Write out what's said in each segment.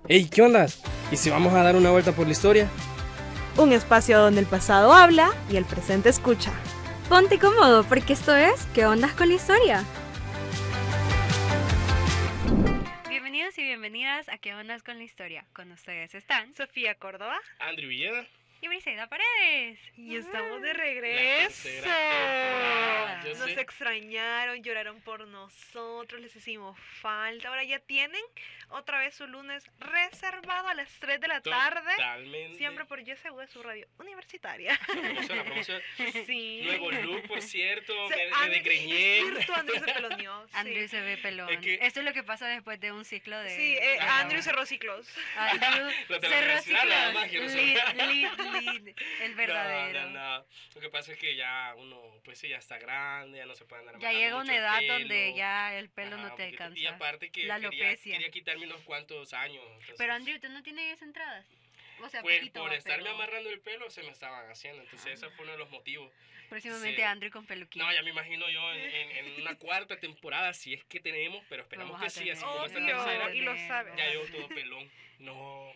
Hey, ¿qué ondas? ¿Y si vamos a dar una vuelta por la historia? Un espacio donde el pasado habla y el presente escucha. Ponte cómodo porque esto es ¿Qué ondas con la historia? Bienvenidos y bienvenidas a ¿Qué ondas con la historia? Con ustedes están Sofía Córdoba Andrew Villeda. y Briseida Paredes. y estamos de La regreso. tercera temporada, yo Nos sé. extrañaron, lloraron por nosotros, les hicimos falta. Ahora ya tienen otra vez su lunes reservado a las 3 de la tarde. Totalmente. Siempre por YSU, su radio universitaria. La promoción. Sí. Nuevo look, por cierto. Me Andrew- desgreñé. es cierto, Andrew se peloneó. Andrew se ve pelón. Es que- Esto es lo que pasa después de un ciclo de... Sí, Ajá. Andrew cerró ciclos. Andrew Los de la cerró universidad, nada ciclos. más, que no sé. Lead, el verdadero. No. Lo que pasa es que ya uno, pues sí, ya está grande, ya no se puede andar Ya amarrando llega mucho una el edad pelo. donde ya el pelo Ajá, no te un poquito. alcanza. Y aparte que La quería alopecia. quitarme unos cuantos años. Entonces, Pero Andrew, ¿tú no tienes entradas? O sea, pues poquito, por estarme pero amarrando el pelo se me estaban haciendo. Entonces ese fue uno de los motivos. próximamente sí. Andrew con peluquín. No, ya me imagino yo en una cuarta temporada, si es que tenemos, pero esperamos Vamos que a sí, así tener, como esta Obvio, tercera. y lo sabes. Ya yo todo pelón. No.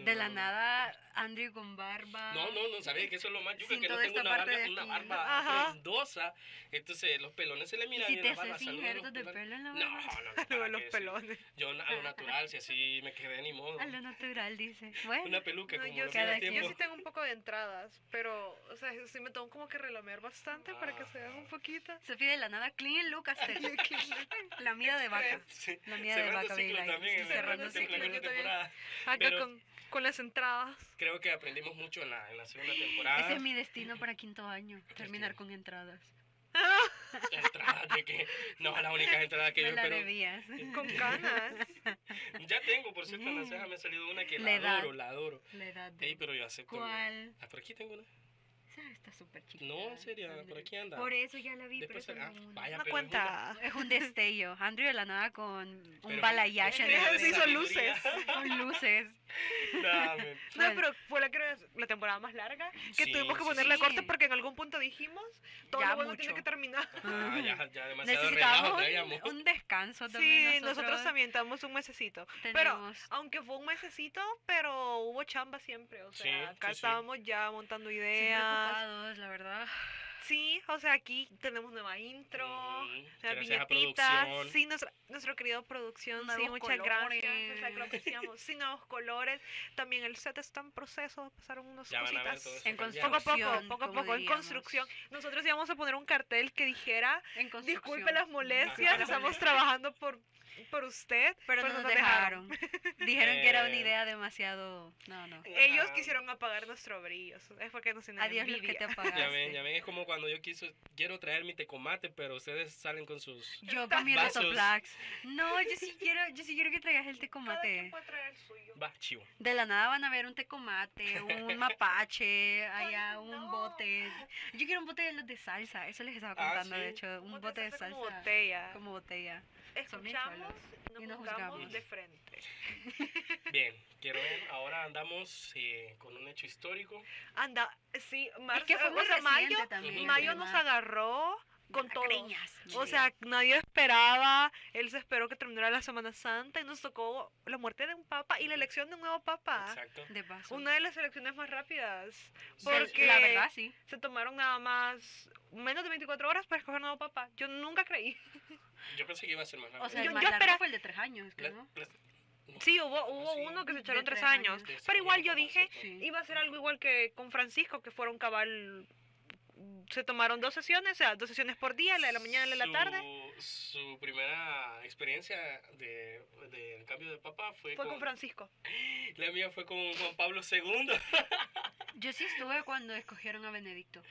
De la nada, Andrew con barba. No, sabes que eso es lo más yuca, Sin que no toda tengo esta una parte barba, de una aquí. barba Ajá. frondosa. Entonces los pelones se le ¿Y miran si en te la barba. haces saludos, injertos de los pelo en la pelones. barba? No, Luego ¿para los qué? Sí. pelones. Yo a lo natural, si así me quedé ni modo. A lo natural, dice. Bueno, Una peluca No, como yo, los sí, cada viejos quien. yo tiempos. sí tengo un poco de entradas, pero, o sea, sí me tengo como que relamer bastante para que se vean un poquito. Sofía de la nada, clean look hasta la mía de vaca. Sí. La mía de Cerrando vaca, ciclos Baby. también en Cerrando la ciclos, cuarta yo también. temporada. Acá Pero- con las entradas. Creo que aprendimos mucho en la segunda temporada. Ese es mi destino para quinto año, terminar con entradas. Entradas de que no, las únicas entradas que Me yo la espero. debías. Con canas. Ya tengo, por cierto, en la ceja me ha salido una que La la edad. adoro, la adoro. La edad de... Ey, pero yo acepto. ¿Cuál? Ah, por aquí tengo una. Esa está súper chiquita. No, en serio, Andrew. por aquí anda. Por eso ya la vi, Después pero ah, esa no. vaya, Una pero cuenta. Es un destello. Andrew de la nada con un Pero- balayage Sí, de son sabiduría. luces. con luces. Nah, man. No, Bueno. pero fue la temporada más larga que Sí, tuvimos que sí, ponerle sí. corte porque en algún punto dijimos todo Ya lo bueno mucho. tiene que terminar. Ah, ya demasiado relajo Necesitábamos traíamos. un descanso también. Sí, nosotros también estamos un mesecito. Pero, Tenemos. aunque fue un mesecito, pero hubo chamba siempre. O sea, Sí, acá sí, sí. estábamos ya montando Siempre ideas. ocupados, la verdad. Sí, o sea, aquí tenemos nueva intro, nuevas Gracias a viñetitas. producción. Sí, nuestro querido producción, sí, Nuevos muchas colores. gracias. O sea, que lo apreciamos. Sí, nuevos colores. También el set está en proceso, pasaron unas Ya van a ver cositas. todo eso En cambiando. Poco a poco, construcción, poco a como poco, en diríamos. construcción. Nosotros íbamos a poner un cartel que dijera, En construcción. disculpe las molestias, Disculpe las estamos molestias. trabajando por usted, Pero no no nos dejaron. Dijeron que era una idea demasiado. No. Ellos Ajá. quisieron apagar nuestro brillo, es porque nos tienen Adiós los que te envidia. apagaste. Ya ven, es como cuando yo quiero traer mi tecomate, pero ustedes salen con sus... Yo con mi Vasos. Rotoplax. No, yo sí quiero que traigas el tecomate. puede traer el suyo. Va, chivo. De la nada van a ver un tecomate, un mapache, allá Ay, un no. bote. Yo quiero un bote de los de salsa, eso les estaba Ah, contando, sí. de hecho, un bote de salsa como botella. como botella. Son bien Escuchamos, cholos. Y nos nos juzgamos juzgamos. de frente. Bien, quiero ver, ahora andamos con un hecho histórico. Anda, sí, Es que fue muy o sea, mayo, reciente también. mayo nos agarró con todo. Lacreñas, O sea, nadie esperaba, él se esperó que terminara la Semana Santa y nos tocó la muerte de un papa y la elección de un nuevo papa. Exacto. de paso. Una de las elecciones más rápidas, Sí. porque La verdad, sí. se tomaron nada más menos de 24 horas para escoger un nuevo papa. Yo nunca creí. Yo pensé que iba a ser más rápido. O sea, Yo- el más yo largo espera- fue el de 3 años, La- ¿no? la- Sí, hubo Sí. uno que se De echaron 3 3 años. años. de Pero igual yo segundo, dije, ¿cierto? Sí. iba a ser algo igual que con Francisco, que fueron cabal. Se tomaron 2 sesiones, o sea, 2 sesiones por día, la de la mañana y la de la tarde. Su primera experiencia del cambio de papa fue Fue con Francisco. La mía fue con Juan Pablo II. Yo sí estuve cuando escogieron a Benedicto.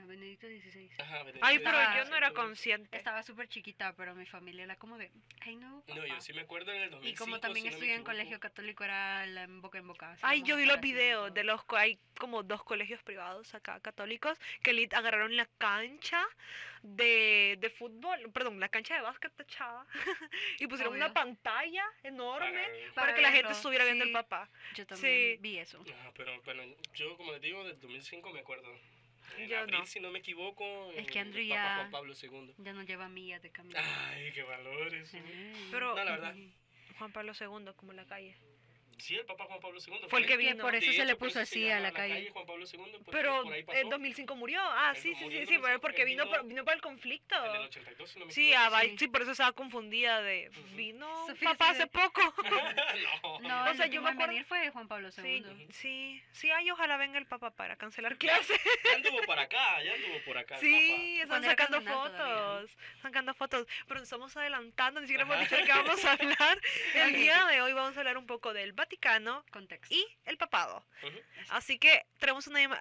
A Benedicto XVI. Ajá, Ay, pero Estaba- yo no era consciente. Estaba súper chiquita, pero mi familia era como de, ay no, No, yo papá". sí me acuerdo en el 2005. Y como también si no me estudié en equivoco. colegio católico, era la en boca en boca. Ay, hacíamos yo vi hasta los videos oración y de los hay como 2 colegios privados acá católicos que agarraron la cancha de fútbol, perdón, la cancha de básquet techada y pusieron Obvio. una pantalla enorme para Para que la gente verlo, estuviera viendo el sí. papá. todo. Yo también Sí. vi eso. Ajá, pero bueno, yo como les digo, del 2005 me acuerdo. En Yo abril, no. si no me equivoco, Es que el Andrew Papa ya- Juan Pablo II. Ya no lleva millas de camino. Ay, qué valores. Ay. Pero No, la verdad. Juan Pablo II, como la calle. Sí, el Papa Juan Pablo II. Fue el que Que vino. por eso De se le hecho, por puso eso se así a llama la calle. Juan Pablo II, pues, Pero por ahí en pasó. 2005 murió. Ah, Él sí, murió sí, en sí, 2005, porque él vino para el conflicto. En el 82, si no me Sí, equivoco. Sí. sí, por eso estaba confundida de... Ujú. Vino Sofía papá sí hace de- poco. No, No, O el sea, yo último me en acuerdo- venir fue Juan Pablo Sí, II. sí, ay, ojalá venga el papá para cancelar clases. Ya anduvo por acá, ya anduvo por acá. el Sí, están Cuando era sacando cardenal todavía. fotos, pero nos estamos adelantando, ni siquiera hemos Ajá. dicho de qué vamos a hablar. El día de hoy vamos a hablar un poco del Vaticano Contexto. y el papado. Papa. Ujú. Así que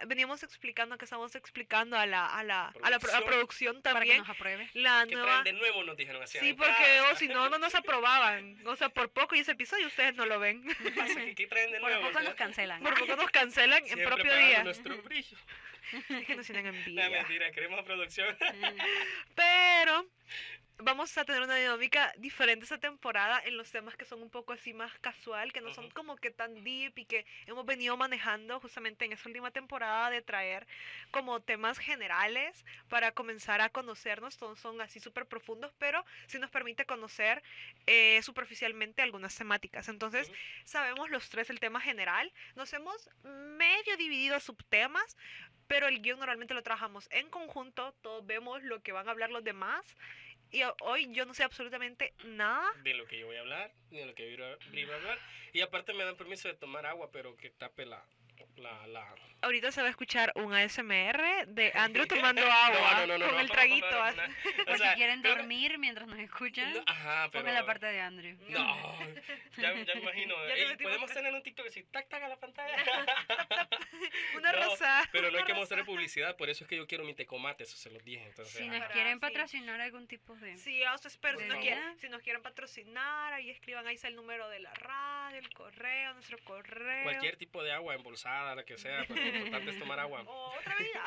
veníamos explicando que estamos explicando a la Producción. producción Para que también nos apruebe. la ¿Qué nueva... traen de nuevo? Nos dijeron así. Sí, porque o si no, no nos aprobaban. O sea, por poco y ese episodio ustedes no lo ven. ¿Qué traen de Por nuevo? poco O sea, nos cancelan. Por poco nos cancelan en siempre propio pagando día. nuestro brillo. Es que nos tienen No, envidia. mentira, queremos producción. Pero vamos a tener una dinámica diferente esta temporada en los temas que son un poco así más casual, que no son Ujú. como que tan deep y que hemos venido manejando justamente en esta última temporada de traer como temas generales para comenzar a conocernos. Todos son así súper profundos, pero sí nos permite conocer superficialmente algunas temáticas. Entonces, Ujú. sabemos los tres el tema general. Nos hemos medio dividido a subtemas, pero el guión normalmente lo trabajamos en conjunto, todos vemos lo que van a hablar los demás y hoy yo no sé absolutamente nada. De lo que yo voy a hablar, de lo que yo iba a hablar. Y aparte me dan permiso de tomar agua, pero que tape la... Ahorita se va a escuchar un ASMR de Andrew tomando agua con el traguito. Por O sea, si quieren pero- dormir mientras nos escuchan, No, ajá, pero... pongan la parte de Andrew. No, ya me imagino. Ya te Ey, metimos podemos ca- tener un TikTok así, tac, tac a la pantalla. Una No, rosa. Pero no hay una que rosa. mostrar publicidad, por eso es que yo quiero mi tecomate, eso se los dije. Entonces, Si ajá. nos quieren Sí. patrocinar algún tipo de... Sí, o sea, espero, Por si nos quieren patrocinar, ahí escriban, ahí está el número de la radio, el correo, nuestro correo. Cualquier tipo de agua embolsada, la que sea, pero lo importante es tomar agua. O otra bebida,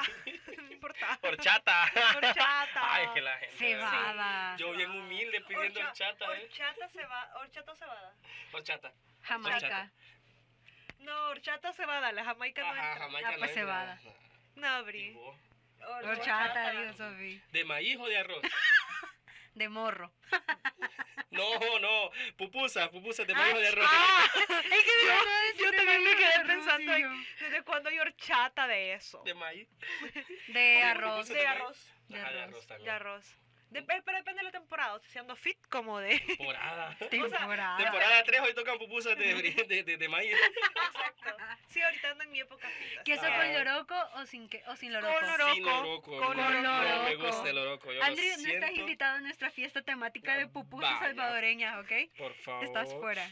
no importa. Horchata. Horchata. Ay, es que la gente. Cebada. Yo bien humilde pidiendo horchata, Horchata cebada. Horchata. Jamaica. No, horchata cebada, la jamaica no Ajá, entra. Jamaica Ah, no pues entra. cebada. No, ¿Y Bri. vos? Horchata, dijo Sofi. ¿De maíz o de arroz? De morro. No, pupusa de maíz o de arroz. Es que yo también me quedé pensando Arrocillo. ¿desde cuándo hay horchata de eso? De maíz. De Porque arroz. pupusa De arroz. De Ajá, de arroz. arroz también. De arroz. Pero depende de la temporada, si ando fit como de... Temporada. Temporada. Temporada 3 hoy tocan pupusas de maíz. Exacto. Sí, ahorita ando en mi época fit. así ¿Queso que- con loroco o sin loroco? Con loroco. Sin loroco. Con no, no me loroco. gusta el loroco. Yo lo Andrew, no estás siento. invitado a nuestra fiesta temática de pupusas Vaya. salvadoreñas, ¿ok? Por favor. Estás fuera.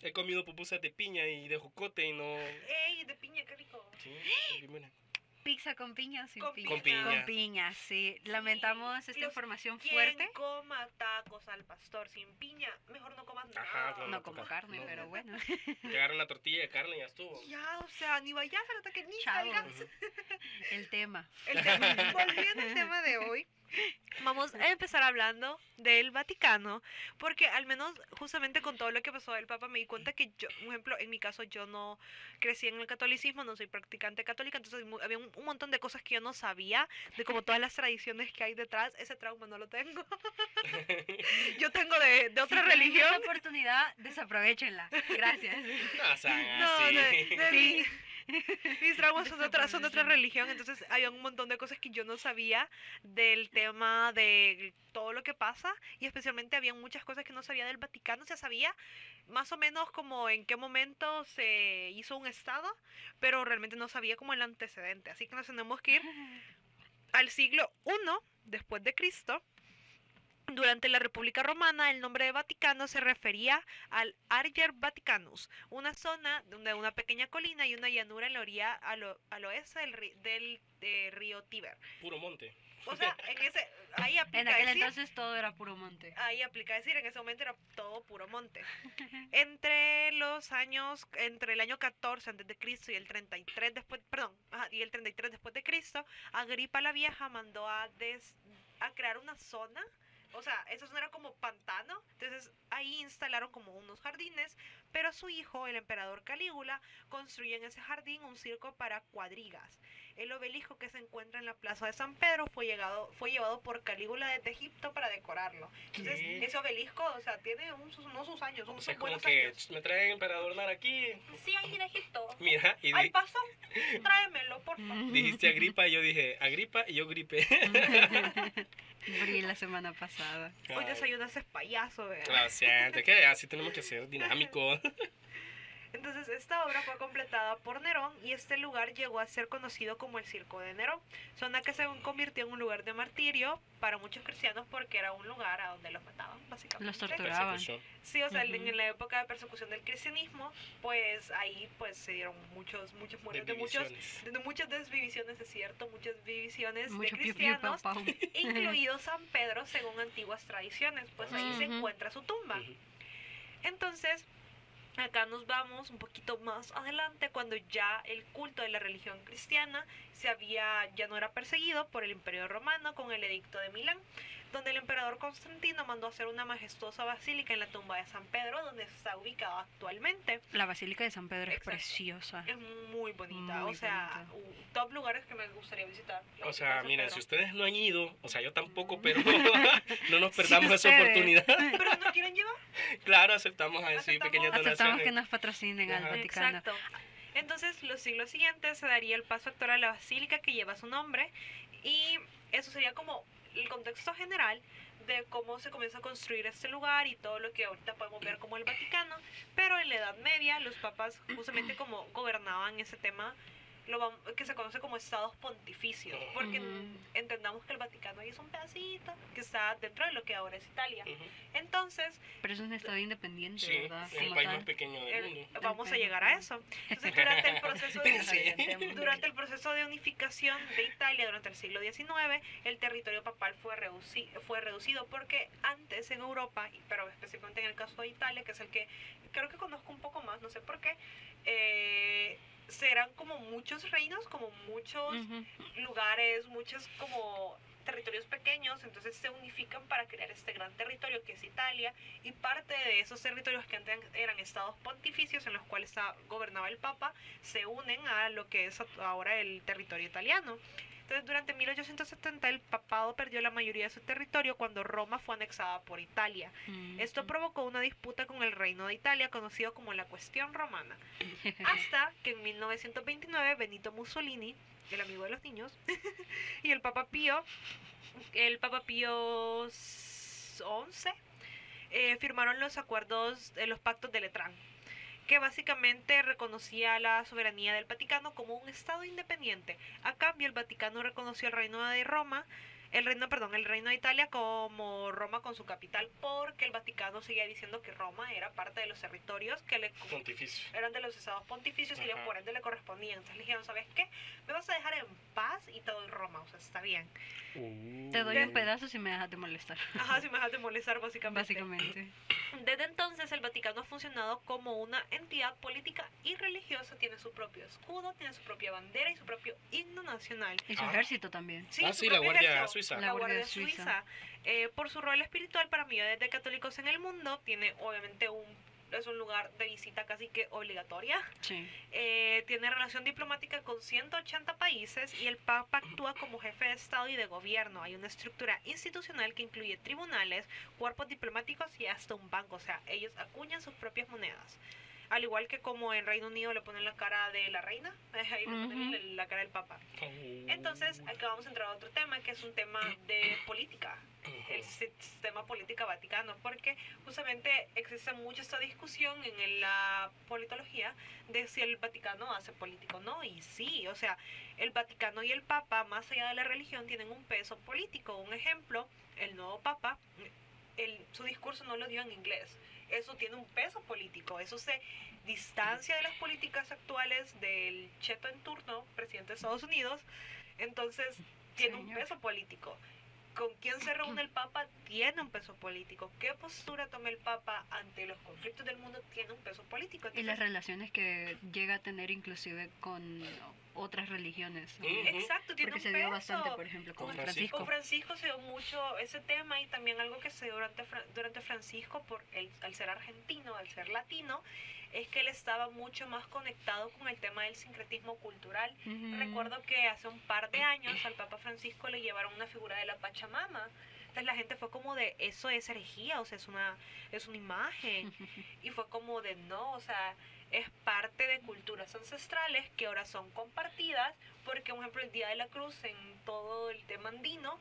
He comido pupusas de piña y de jocote y no... ¡Ey, de piña, qué rico! Sí, bien buena. ¿Pizza con piña o sin Con piña? Con piña. Con piña, sí. Lamentamos esta Los- información Quien fuerte. coma tacos al pastor sin piña, mejor no comas nada. Ajá, no, No como toca. carne, No. pero bueno. Llegaron una tortilla de carne y ya estuvo. Ya, o sea, ni vayas hasta que ni Chavos. salgas. El tema. El tema, volviendo al tema de hoy, vamos a empezar hablando del Vaticano, porque al menos justamente con todo lo que pasó del Papa me di cuenta que yo, por ejemplo, en mi caso yo no crecí en el catolicismo, no soy practicante católica, entonces había un montón de cosas que yo no sabía, de como todas las tradiciones que hay detrás, ese trauma no lo tengo. Yo tengo de otra Si tienen religión. esa oportunidad, desaprovechenla. Gracias. No, sean No, así. Sí. Mis traumas son de otra religión, entonces había un montón de cosas que yo no sabía del tema de todo lo que pasa y especialmente había muchas cosas que no sabía del Vaticano, o sea, sabía más o menos como en qué momento se hizo un estado, pero realmente no sabía como el antecedente, así que nos tenemos que ir al siglo I después de Cristo. Durante la República Romana, el nombre de Vaticano se refería al Arger Vaticanus, una zona donde una pequeña colina y una llanura en la orilla al oeste del río Tíber. Puro monte. O sea, ahí En aplica aquel decir, entonces todo era puro monte. ahí aplica decir, en ese momento era todo puro monte. Entre el año 14 antes de Cristo y el 33 después, y el 33 después de Cristo, Agripa la Vieja mandó a crear una zona O sea, eso no era como pantano. Entonces ahí instalaron como unos jardines, pero su hijo, el emperador Calígula, construye en ese jardín un circo para cuadrigas. El obelisco que se encuentra en la plaza de San Pedro fue llevado por Calígula desde Egipto para decorarlo. Entonces, ¿Qué? ese obelisco, o sea, tiene no sus años, O son sea, sus como buenos que años. me traen para adornar aquí. Sí, ahí en Egipto. Mira, y Al paso, tráemelo, porfa. dijiste Agripa y yo dije Agripa y yo gripe. Brí la semana pasada. Hoy desayunaste payaso, ¿verdad? Lo siento, es que así tenemos que ser dinámicos. Entonces esta obra fue completada por Nerón y este lugar llegó a ser conocido como el Circo de Nerón, zona que se convirtió en un lugar de martirio para muchos cristianos porque era un lugar a donde los mataban, básicamente. Los torturaban. Persecución. Sí, o sea, Ujú. en la época de persecución del cristianismo, pues ahí pues se dieron muchos muertes Divisiones. de muchas desvivisiones, es cierto, muchas divisiones Mucho de piu piu pau cristianos, pau. incluido San Pedro según antiguas tradiciones, pues ahí se Ujú. encuentra su tumba. Ujú. Entonces, acá nos vamos un poquito más adelante cuando ya el culto de la religión cristiana ya no era perseguido por el Imperio Romano con el Edicto de Milán, donde el emperador Constantino mandó hacer una majestuosa basílica en la tumba de San Pedro, donde está ubicada actualmente. La Basílica de San Pedro es Exacto. preciosa. Es muy bonita, Muy o sea, bonita. top lugares que me gustaría visitar. la O Basílica de sea, San miren, Pedro. si ustedes no han ido, o sea, yo tampoco, pero no nos Sí, perdamos esa ustedes. oportunidad. Pero no quieren llevar. Claro, aceptamos así Aceptamos. pequeñas Aceptamos donaciones. que nos patrocinen al Ajá. Vaticano. Exacto. Entonces, los siglos siguientes se daría el paso actual a la basílica que lleva su nombre y eso sería como el contexto general de cómo se comienza a construir este lugar y todo lo que ahorita podemos ver como el Vaticano, pero en la Edad Media los papas justamente como gobernaban ese tema que se conoce como estados pontificios, porque Ujú. entendamos que el Vaticano ahí es un pedacito que está dentro de lo que ahora es Italia. Ujú. Entonces, Pero es un estado independiente, Sí, ¿verdad? es el Como país tal. más pequeño del mundo. vamos a llegar a eso. Entonces, durante el proceso de Sí. Durante el proceso de unificación de Italia durante el siglo XIX, el territorio papal fue reducido porque antes en Europa, pero específicamente en el caso de Italia, que es el que creo que conozco un poco más, no sé por qué, serán como muchos reinos, como muchos Ujú. lugares, muchos como territorios pequeños, entonces se unifican para crear este gran territorio que es Italia y parte de esos territorios que antes eran estados pontificios en los cuales gobernaba el Papa se unen a lo que es ahora el territorio italiano. Entonces, durante 1870 el papado perdió la mayoría de su territorio cuando Roma fue anexada por Italia. Esto provocó una disputa con el Reino de Italia, conocido como la Cuestión Romana. Hasta que en 1929 Benito Mussolini, el amigo de los niños, y el Papa Pío XI, firmaron los acuerdos, los pactos de Letrán, que básicamente reconocía la soberanía del Vaticano como un estado independiente. A cambio, el Vaticano reconoció el reino de Italia como Roma con su capital, porque el Vaticano seguía diciendo que Roma era parte de los territorios que Pontificio. eran de los estados pontificios y Ajá. por ende le correspondían. Entonces le dijeron, ¿sabes qué? Me vas a dejar en paz y te doy Roma, o sea, está bien. Te doy un pedazo si me dejas de molestar. Ajá, si me dejas de molestar, básicamente. Básicamente. Desde entonces el Vaticano ha funcionado como una entidad política y religiosa, tiene su propio escudo, tiene su propia bandera y su propio himno nacional. Y su Ah. ejército también. Sí, Ah, su sí, la propio Guardia ejército, Suiza. La Guardia Suiza. Por su rol espiritual para millones de católicos en el mundo, tiene obviamente es un lugar de visita casi que obligatoria. Sí. Tiene relación diplomática con 180 países y el Papa actúa como jefe de Estado y de gobierno. Hay una estructura institucional que incluye tribunales, cuerpos diplomáticos y hasta un banco. O sea, ellos acuñan sus propias monedas. Al igual que como en Reino Unido le ponen la cara de la reina, ahí le ponen Ujú. la cara del Papa. Entonces, acá vamos a entrar a otro tema, que es un tema de política, el sistema política vaticano, porque justamente existe mucha esta discusión en la politología de si el Vaticano hace política o no, y sí, o sea, el Vaticano y el Papa, más allá de la religión, tienen un peso político. Un ejemplo, el nuevo Papa, su discurso no lo dio en inglés. Eso tiene un peso político, eso se distancia de las políticas actuales del cheto en turno, presidente de Estados Unidos, entonces tiene un Señor. peso político. ¿Con quién se reúne el Papa? Tiene un peso político. ¿Qué postura toma el Papa ante los conflictos del mundo? Tiene un peso político. político. Y Entonces, las relaciones que llega a tener inclusive con otras religiones, ¿no? exacto, tiene Porque un se dio peso. bastante, por ejemplo, con Con Francisco. Con Francisco se dio mucho ese tema, y también algo que se dio durante Francisco, al ser argentino, al ser latino, es que él estaba mucho más conectado con el tema del sincretismo cultural. Ujú. Recuerdo que hace un par de años al Papa Francisco le llevaron una figura de la Pachamama. Entonces la gente fue como de, eso es herejía, o sea, es una imagen. Y fue como de, no, o sea, es parte de culturas ancestrales que ahora son compartidas, porque, por ejemplo, el Día de la Cruz en todo el tema andino,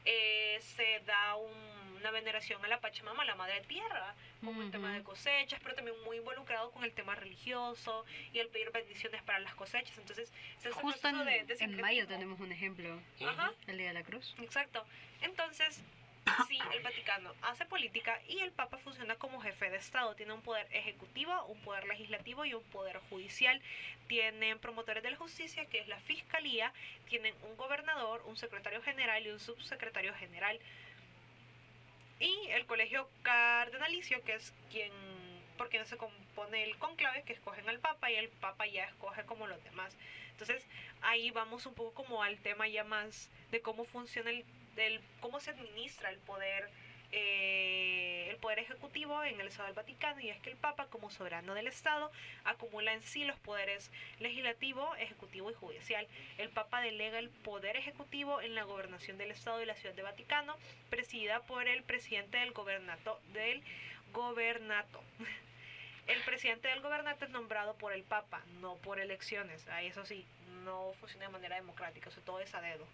se da una veneración a la Pachamama, a la Madre Tierra, como el tema de Ujú. cosechas, pero también muy involucrado con el tema religioso y el pedir bendiciones para las cosechas. Entonces, se hace Justo proceso de en mayo sincretismo. tenemos un ejemplo, Ajá, el Día de la Cruz. exacto. Entonces, sí, el Vaticano hace política y el Papa funciona como jefe de Estado. Tiene un poder ejecutivo, un poder legislativo y un poder judicial. Tienen promotores de la justicia, que es la fiscalía. Tienen un gobernador, un secretario general y un subsecretario general. Y el colegio cardenalicio, que es por quien se compone el conclave, que escogen al Papa, y el Papa ya escoge como los demás. Entonces, ahí vamos un poco como al tema ya más de cómo funciona cómo se administra el poder ejecutivo en el Estado del Vaticano. Y es que el Papa, como soberano del Estado, acumula en sí los poderes legislativo, ejecutivo y judicial. El Papa delega el poder ejecutivo en la gobernación del Estado y la Ciudad de Vaticano, presidida por el presidente del gobernato. El presidente del gobernato es nombrado por el Papa, no por elecciones. Ahí eso sí, no funciona de manera democrática, o sea, todo es a dedo.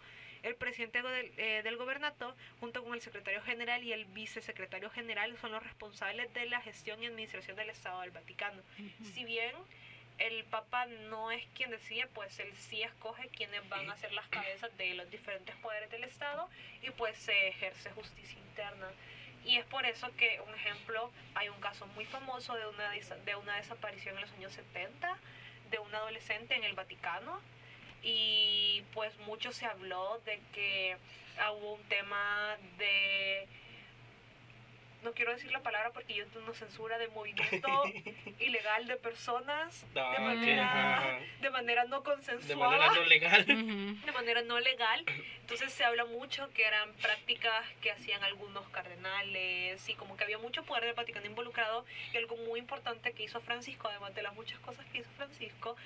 El presidente del gobernato, junto con el secretario general y el vicesecretario general, son los responsables de la gestión y administración del Estado del Vaticano. Si bien el Papa no es quien decide, pues él sí escoge quiénes van a ser las cabezas de los diferentes poderes del Estado, y pues se ejerce justicia interna. Y es por eso que, un ejemplo, hay un caso muy famoso de una desaparición en los años 70 de un adolescente en el Vaticano, y pues mucho se habló de que hubo un tema de, no quiero decir la palabra porque YouTube nos censura, de movimiento ilegal de personas de manera no De consensuada, manera no legal. Ujú. de manera no legal. Entonces se habla mucho que eran prácticas que hacían algunos cardenales, y como que había mucho poder del Vaticano involucrado. Y algo muy importante que hizo Francisco, además de las muchas cosas que hizo Francisco,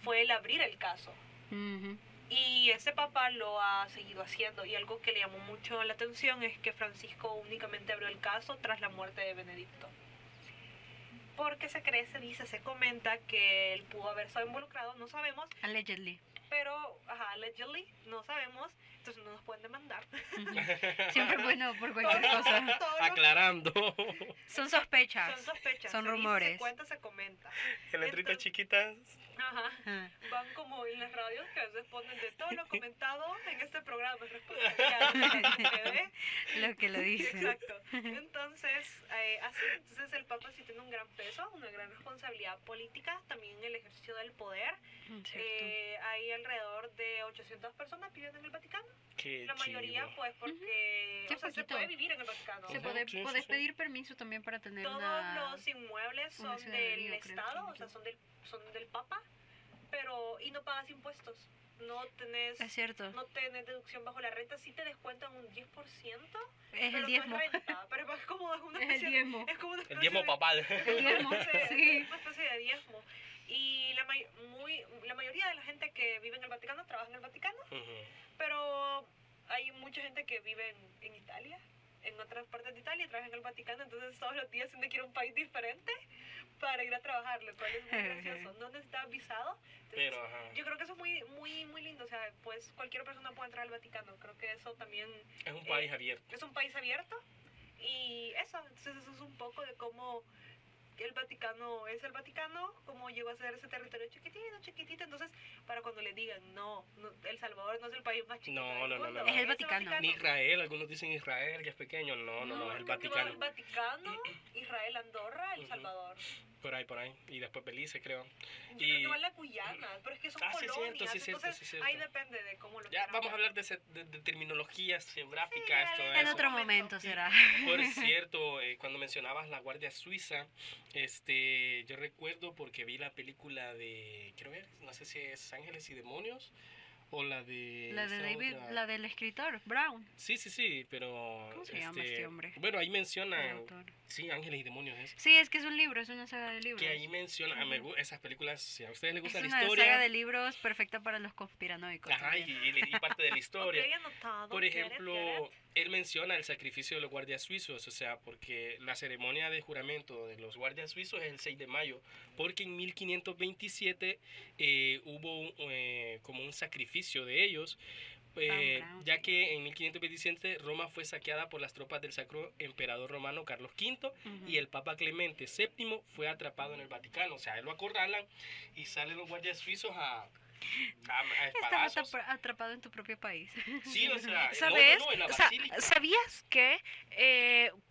fue el abrir el caso. Ujú. Y este Papa lo ha seguido haciendo, y algo que le llamó mucho la atención es que Francisco únicamente abrió el caso tras la muerte de Benedicto. Porque se cree, se dice, se comenta que él pudo haber estado involucrado, no sabemos, Allegedly. pero, allegedly, no sabemos, entonces no nos pueden demandar. Siempre es bueno por cualquier cosa. Todo lo- Aclarando. Son sospechas. Son sospechas, Son se dice, rumores. se cuenta, se comenta. En letritas chiquitas. Ajá. Ah. Van como en las radios que a veces ponen de todo lo comentado en este programa es responsabilidad de la TV. Lo que lo dicen. Exacto. Entonces, entonces el Papa sí tiene un gran peso, una gran responsabilidad política, también en el ejercicio del poder. Cierto. Hay alrededor de 800 personas que viven en el Vaticano. Qué La mayoría, chivo. pues, porque Qué o sea, se poquito. puede vivir en el Vaticano. Se Ujú, puede, sí, sí, podés sí. pedir permiso también para tener Todos los inmuebles una son ciudadanía, del creo, Estado, si no me o sea, son del Papa, y no pagas impuestos. No tenés, Es cierto. no tenés deducción bajo la renta, sí te descuentan un 10%, Es pero el diezmo. no es renta, pero es como una Es el especie, diezmo. es como una El especie diezmo de- papal. El diezmo. Sí. una especie de diezmo. Y la mayoría de la gente que vive en el Vaticano trabaja en el Vaticano, Ujú. pero hay mucha gente que vive en Italia, en otras partes de Italia, y trabaja en el Vaticano, entonces todos los días tienen que ir a un país diferente para ir a trabajar, lo cual es muy gracioso. No necesitas visado. Entonces, Pero, ajá. yo creo que eso es muy, muy, muy lindo. O sea, pues cualquier persona puede entrar al Vaticano. Creo que eso también Es un país abierto. es un país abierto. Y entonces eso es un poco de cómo el Vaticano es el Vaticano, cómo llegó a ser ese territorio chiquitito, chiquitito. Entonces, para cuando le digan, no, El Salvador no es el país más chiquito No, del no, no, mundo, no, no. Es el Vaticano. Ni Israel, algunos dicen Israel, que es pequeño. No, no, no, es el porque va Vaticano. el Vaticano, Israel, Andorra, El Ujú. Salvador. Por ahí. Y después Belice, creo. Yo creo que va en la Guyana, pero es que son Ah, sí, colonias, cierto, sí, cierto, entonces sí, cierto. ahí depende de cómo lo Ya quieran vamos a ver. hablar de terminologías geográficas, Sí, todo En eso. otro momento será. Por cierto, cuando mencionabas la Guardia Suiza, yo recuerdo porque vi la película de, quiero ver, no sé si es Ángeles y Demonios o la de... La de esta David, otra. la del escritor, Brown. Sí, pero... ¿Cómo se llama este hombre? Bueno, ahí El mencionan, autor. sí, Ángeles y Demonios es. Sí, es que es un libro, es una saga de libros. Que ahí menciona, esas películas, si a ustedes les gusta Es la una historia... saga de libros perfecta para los conspiranoicos. Ajá, y, también. y parte de la historia. Ok, anotado, Por get it, ejemplo, get it. él menciona el sacrificio de los guardias suizos, o sea, porque la ceremonia de juramento de los guardias suizos es el 6 de mayo, porque en 1527 hubo como un sacrificio de ellos, Brown, ya sí. que en 1527 Roma fue saqueada por las tropas del Sacro Emperador Romano Carlos V Ujú. y el Papa Clemente VII fue atrapado en el Vaticano, o sea, él lo acorralan y salen los guardias suizos a Estaba espadazos. atrapado en tu propio país. Sí, o sea, ¿Sabes? en la O sea, basílica. ¿sabías que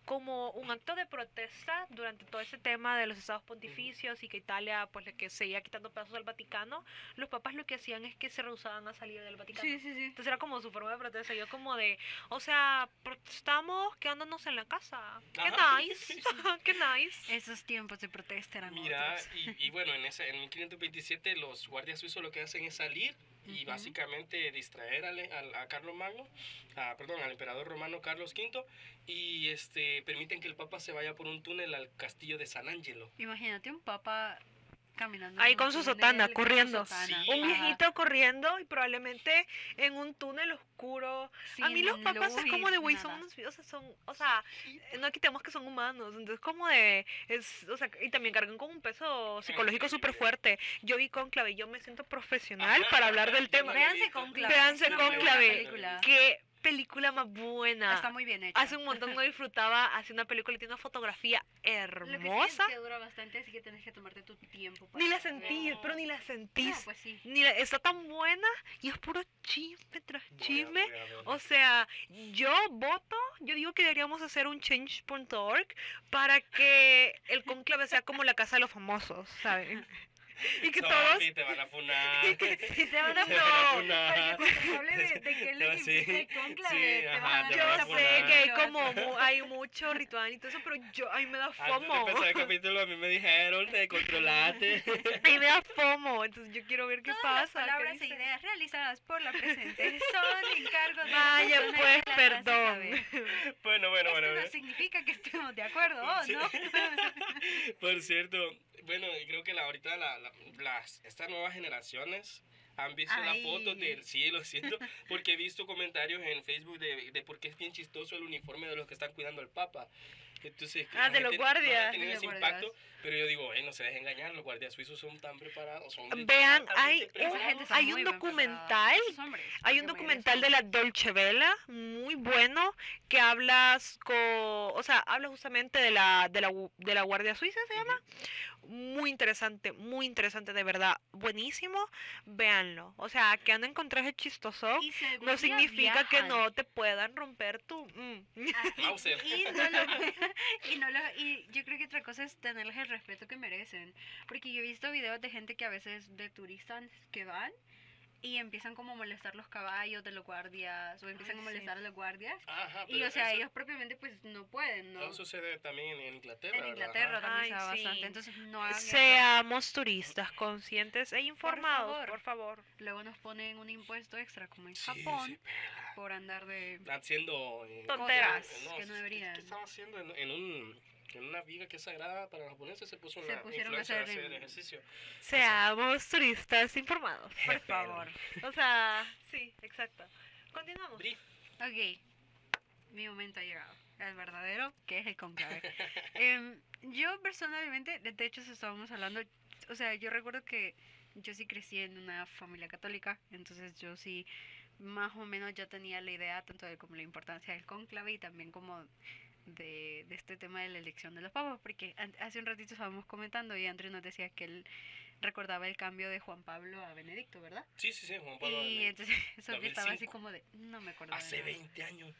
como un acto de protesta durante todo ese tema de los estados pontificios y que Italia pues le que seguía quitando pedazos al Vaticano, los papas lo que hacían es que se rehusaban a salir del Vaticano? Sí, sí, sí. Entonces era como su forma de protesta. Yo como de, o sea, protestamos quedándonos en la casa. Qué Ajá. nice, qué nice. Esos tiempos de protesta eran Mira, otros. y bueno, en 1527 los guardias suizos lo que hacen es salir y Ujú. básicamente distraer a Carlos Magno, al emperador romano Carlos V, y permiten que el papa se vaya por un túnel al castillo de San Angelo. Imagínate un papa caminando. Ahí en un con su túnel, sotana, con su corriendo. sotana. Sí. Un Ajá. viejito corriendo y probablemente en un túnel oscuro. A mí Sin los papas luz es y como de, güey, son nada. unos, o sea, no quitemos que son humanos, entonces como de, o sea, y también cargan con un peso psicológico súper fuerte. Yo vi Cónclave y yo me siento profesional Ajá. para hablar del Yo tema. no la he Véanse visto. Cónclave. Véanse es una muy buena Cónclave. película. Qué película más buena. Está muy bien hecha. Hace un montón no disfrutaba haciendo una película y tiene una fotografía Lo que sí hermosa. es que dura bastante, así que tienes que tomarte tu tiempo. Ni la para sentís, verla. pero ni la sentís. No, pues sí. Está tan buena y es puro chisme tras chisme. Voy a verla. O sea, yo digo que deberíamos hacer un change.org para que el conclave sea como la casa de los famosos, ¿saben? Y que Sofi, todos... te van a funar. Y que Si te van a Te van a funar. funar. Porque cuando hable de que él No, les sí, invita el cónclave, sí, te ajá, van a te Yo van a sé funar. que hay como hay mucho ritual y todo eso, pero a mí me da Antes de FOMO. empezar el capítulo a mí me dijeron de controlate. A mí me da FOMO, entonces yo quiero ver qué Todas las pasa. qué palabras e dice. ideas realizadas por la presente son encargos de la Vaya, persona pues, que las hace perdón. saber. Bueno. Esto no significa que estemos de acuerdo, ¿o Sí. no? Por cierto, bueno, y creo que ahorita estas nuevas generaciones han visto las Ay. fotos del... Sí, lo siento, porque he visto comentarios en Facebook de por qué es bien chistoso el uniforme de los que están cuidando al Papa. Entonces, Ah, de la los gente guardias. no ha tenido De ese los impacto, guardias. pero yo digo, no se dejen engañar, los guardias suizos son tan preparados, son Vean, altamente hay Esa preparados. gente está hay muy un bien documental, preparada. Esos hombres, Hay un porque documental de la Dolce Vela muy bueno que habla justamente de la Guardia Suiza, se llama. Muy interesante de verdad, buenísimo, véanlo. O sea, que anden con traje chistoso Y si algún no día significa que viajan, no te puedan romper tu Mauser. y yo creo que otra cosa es tenerles el respeto que merecen. Porque yo he visto videos de gente que a veces de turistas que van y empiezan como a molestar los caballos de los guardias o empiezan Ay, a molestar a los guardias. Ajá, Y pero o sea, eso, ellos propiamente pues no pueden, ¿no? eso sucede también en Inglaterra, En ¿verdad? Inglaterra Ajá. también Ay, se da sí. bastante. Entonces no hagan eso. Seamos turistas conscientes e informados, favor. por favor. Luego nos ponen un impuesto extra como en Sí, Japón sí, pela. por andar de... Haciendo Tonteras, que no deberían. ¿Qué estaba haciendo en una viga que es sagrada para los japoneses? Se puso Se una pusieron a influencer hacer hacer ejercicio. Seamos turistas informados, por Pero- favor. O sea, sí, exacto. Continuamos. Bri, Ok, mi momento ha llegado. El verdadero, que es el conclave. Yo personalmente, de hecho, si estábamos hablando, o sea, yo recuerdo que yo sí crecí en una familia católica, entonces yo sí más o menos ya tenía la idea tanto de como la importancia del conclave y también como de este tema de la elección de los papas, porque hace un ratito estábamos comentando y Andrew nos decía que él recordaba el cambio de Juan Pablo a Benedicto, ¿verdad? sí, Juan Pablo. Y entonces Sofía estaba así 2005. como de, no me acuerdo de Hace nada". 20 años.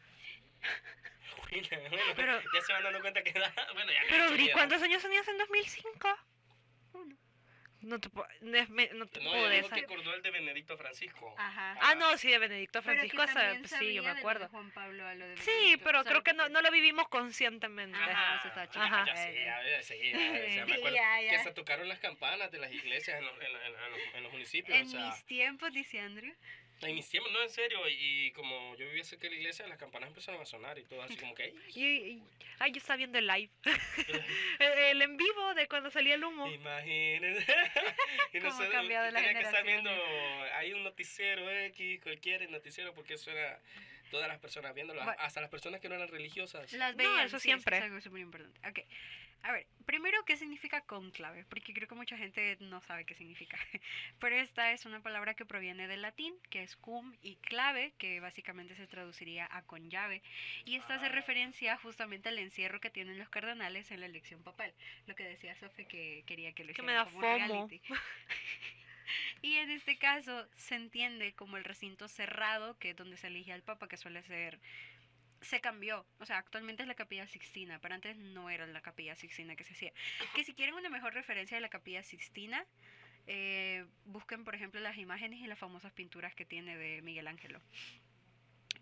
Bueno, Pero- ya se van dando cuenta que bueno, ya Pero, ni Bri, siquiera. ¿cuántos años tenías en 2005? no te No, puedo ella dijo decir. que acordó el de Benedicto Francisco. Ajá. Ah, no, sí, de Benedicto Pero que Francisco, también pues sí, yo me sabía de lo de acuerdo. Juan Pablo a lo de Sí, Benedicto, pero solo creo que que no lo vivimos conscientemente. Ajá, eso está chido. Ajá. Ya sí, o sea, me Sí, acuerdo ya, que ya. hasta tocaron las campanas de las iglesias en los municipios, En o sea, mis tiempos, dice Andrew. en mis tiempos, no, en serio, y como yo vivía cerca de la iglesia, las campanas empezaron a sonar y todo así como que... Ay, yo estaba viendo el live. el en vivo de cuando salía el humo. Imagínense. Y no Cómo sé, ha cambiado la tenía que estar viendo, generaciones. hay un noticiero X, cualquier noticiero, porque eso era todas las personas viéndolo, Bueno. hasta las personas que no eran religiosas. Las No, veían, eso sí, siempre. Es algo súper importante. Ok. A ver, primero, ¿qué significa cónclave? Porque creo que mucha gente no sabe qué significa. Pero esta es una palabra que proviene del latín, que es cum, y clave, que básicamente se traduciría a con llave. Y esta hace referencia justamente al encierro que tienen los cardenales en la elección papal. Lo que decía Sofe que quería que lo Que hicieran me da como FOMO. reality. Y en este caso se entiende como el recinto cerrado, que es donde se elige al papa, que suele ser se cambió, o sea, actualmente es la Capilla Sixtina, pero antes no era la Capilla Sixtina que se hacía. Que si quieren una mejor referencia de la Capilla Sixtina, busquen por ejemplo las imágenes y las famosas pinturas que tiene de Miguel Ángelo.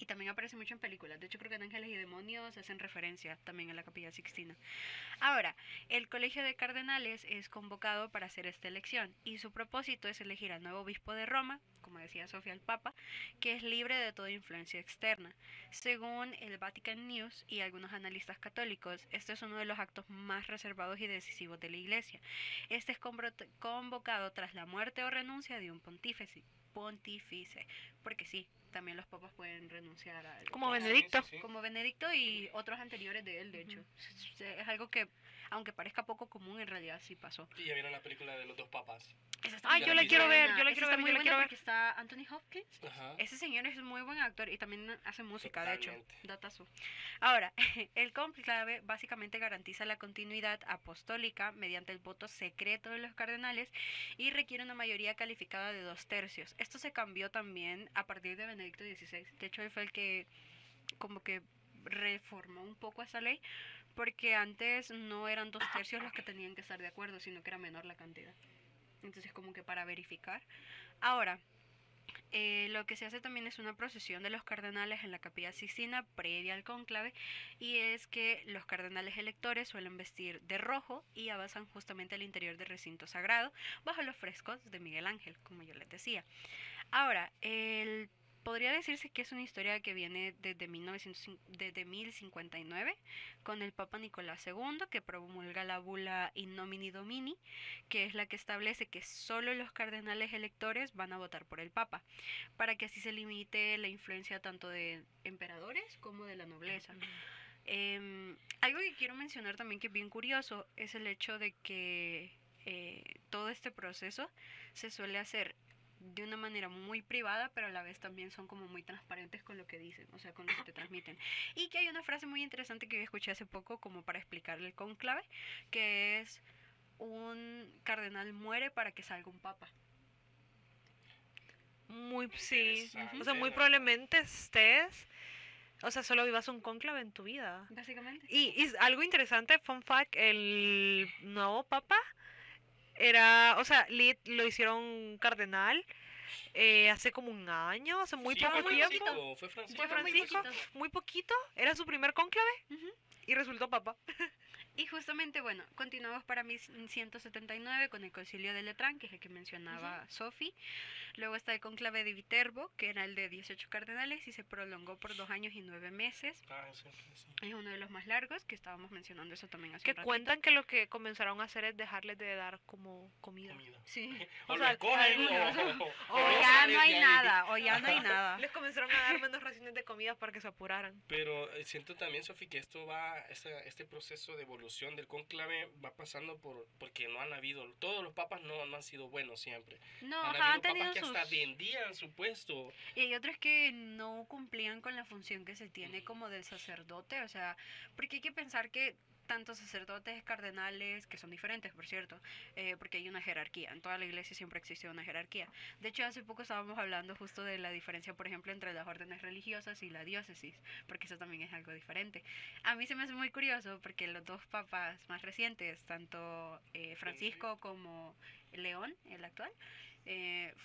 Y también aparece mucho en películas. De hecho, creo que en Ángeles y Demonios hacen referencia también a la Capilla Sixtina. Ahora, el Colegio de Cardenales es convocado para hacer esta elección y su propósito es elegir al nuevo obispo de Roma, como decía Sofía, el Papa, que es libre de toda influencia externa. Según el Vatican News y algunos analistas católicos, este es uno de los actos más reservados y decisivos de la Iglesia. Este es convocado tras la muerte o renuncia de un pontífice, porque sí, también los papas pueden renunciar a Como Sí, Benedicto. sí, sí. como Benedicto y otros anteriores de él, de hecho. Es algo que, aunque parezca poco común, en realidad sí pasó. Y ya vieron la película de los dos papas. Esa está Ay, muy yo la quiero buena. ver, yo la Esa quiero está ver, muy yo la buena quiero ver. porque está Anthony Hopkins. Ajá. Ese señor es muy buen actor y también hace música, de hecho. Totalmente. Datazo. Ahora, el conclave básicamente garantiza la continuidad apostólica mediante el voto secreto de los cardenales y requiere una mayoría calificada de 2/3. Esto se cambió también a partir de Benedicto XVI. De hecho, él fue el que como que reformó un poco esa ley porque antes no eran 2/3 los que tenían que estar de acuerdo, sino que era menor la cantidad. Entonces como que para verificar. Ahora, lo que se hace también es una procesión de los cardenales en la Capilla Sixtina previa al cónclave y es que los cardenales electores suelen vestir de rojo y avanzan justamente al interior del recinto sagrado bajo los frescos de Miguel Ángel, como yo les decía. Ahora, podría decirse que es una historia que viene desde 1059 con el Papa Nicolás II que promulga la bula In Nomine Domini, que es la que establece que solo los cardenales electores van a votar por el Papa, para que así se limite la influencia tanto de emperadores como de la nobleza. Algo que quiero mencionar también que es bien curioso es el hecho de que todo este proceso se suele hacer de una manera muy privada, pero a la vez también son como muy transparentes con lo que dicen, o sea, con lo que te transmiten. Y que hay una frase muy interesante que yo escuché hace poco como para explicarle el cónclave, que es un cardenal muere para que salga un papa. Sí. Interesante, O sea, muy ¿no? probablemente estés. O sea, solo vivas un cónclave en tu vida. Básicamente. Y algo interesante, fun fact, el nuevo papa era, o sea, lo hicieron cardenal hace como un año, hace muy Sí, poco fue tiempo. Francisco, fue Francisco. Fue muy Francisco, poquito. muy poquito, era su primer cónclave Ujú. y resultó papa. Y justamente, bueno, continuamos para 1179 con el concilio de Letrán, que es el que mencionaba Sophie. Luego está el conclave de Viterbo, que era el de 18 cardenales y se prolongó por 2 años y 9 meses. Ah, sí, sí. Es uno de los más largos, que estábamos mencionando eso también hace Que un ratito. cuentan que lo que comenzaron a hacer es dejarles de dar como comida. Comida. Sí. O O lo sea, escogen algunos. o O no ya sales no hay de ahí. nada, o ya no hay nada. Les comenzaron a dar menos raciones de comida para que se apuraran. Pero siento también, Sofi, que esto este proceso de evolución del cónclave va pasando porque no han habido, todos los papas no han sido buenos siempre. No, Han ajá, han habido tenido papas que sus... hasta vendían su puesto. Y hay otros que no cumplían con la función que se tiene como del sacerdote, o sea, porque hay que pensar que tanto sacerdotes, cardenales, que son diferentes, por cierto, porque hay una jerarquía. En toda la iglesia siempre existe una jerarquía. De hecho, hace poco estábamos hablando justo de la diferencia, por ejemplo, entre las órdenes religiosas y la diócesis, porque eso también es algo diferente. A mí se me hace muy curioso porque los dos papas más recientes, tanto Francisco como León, el actual,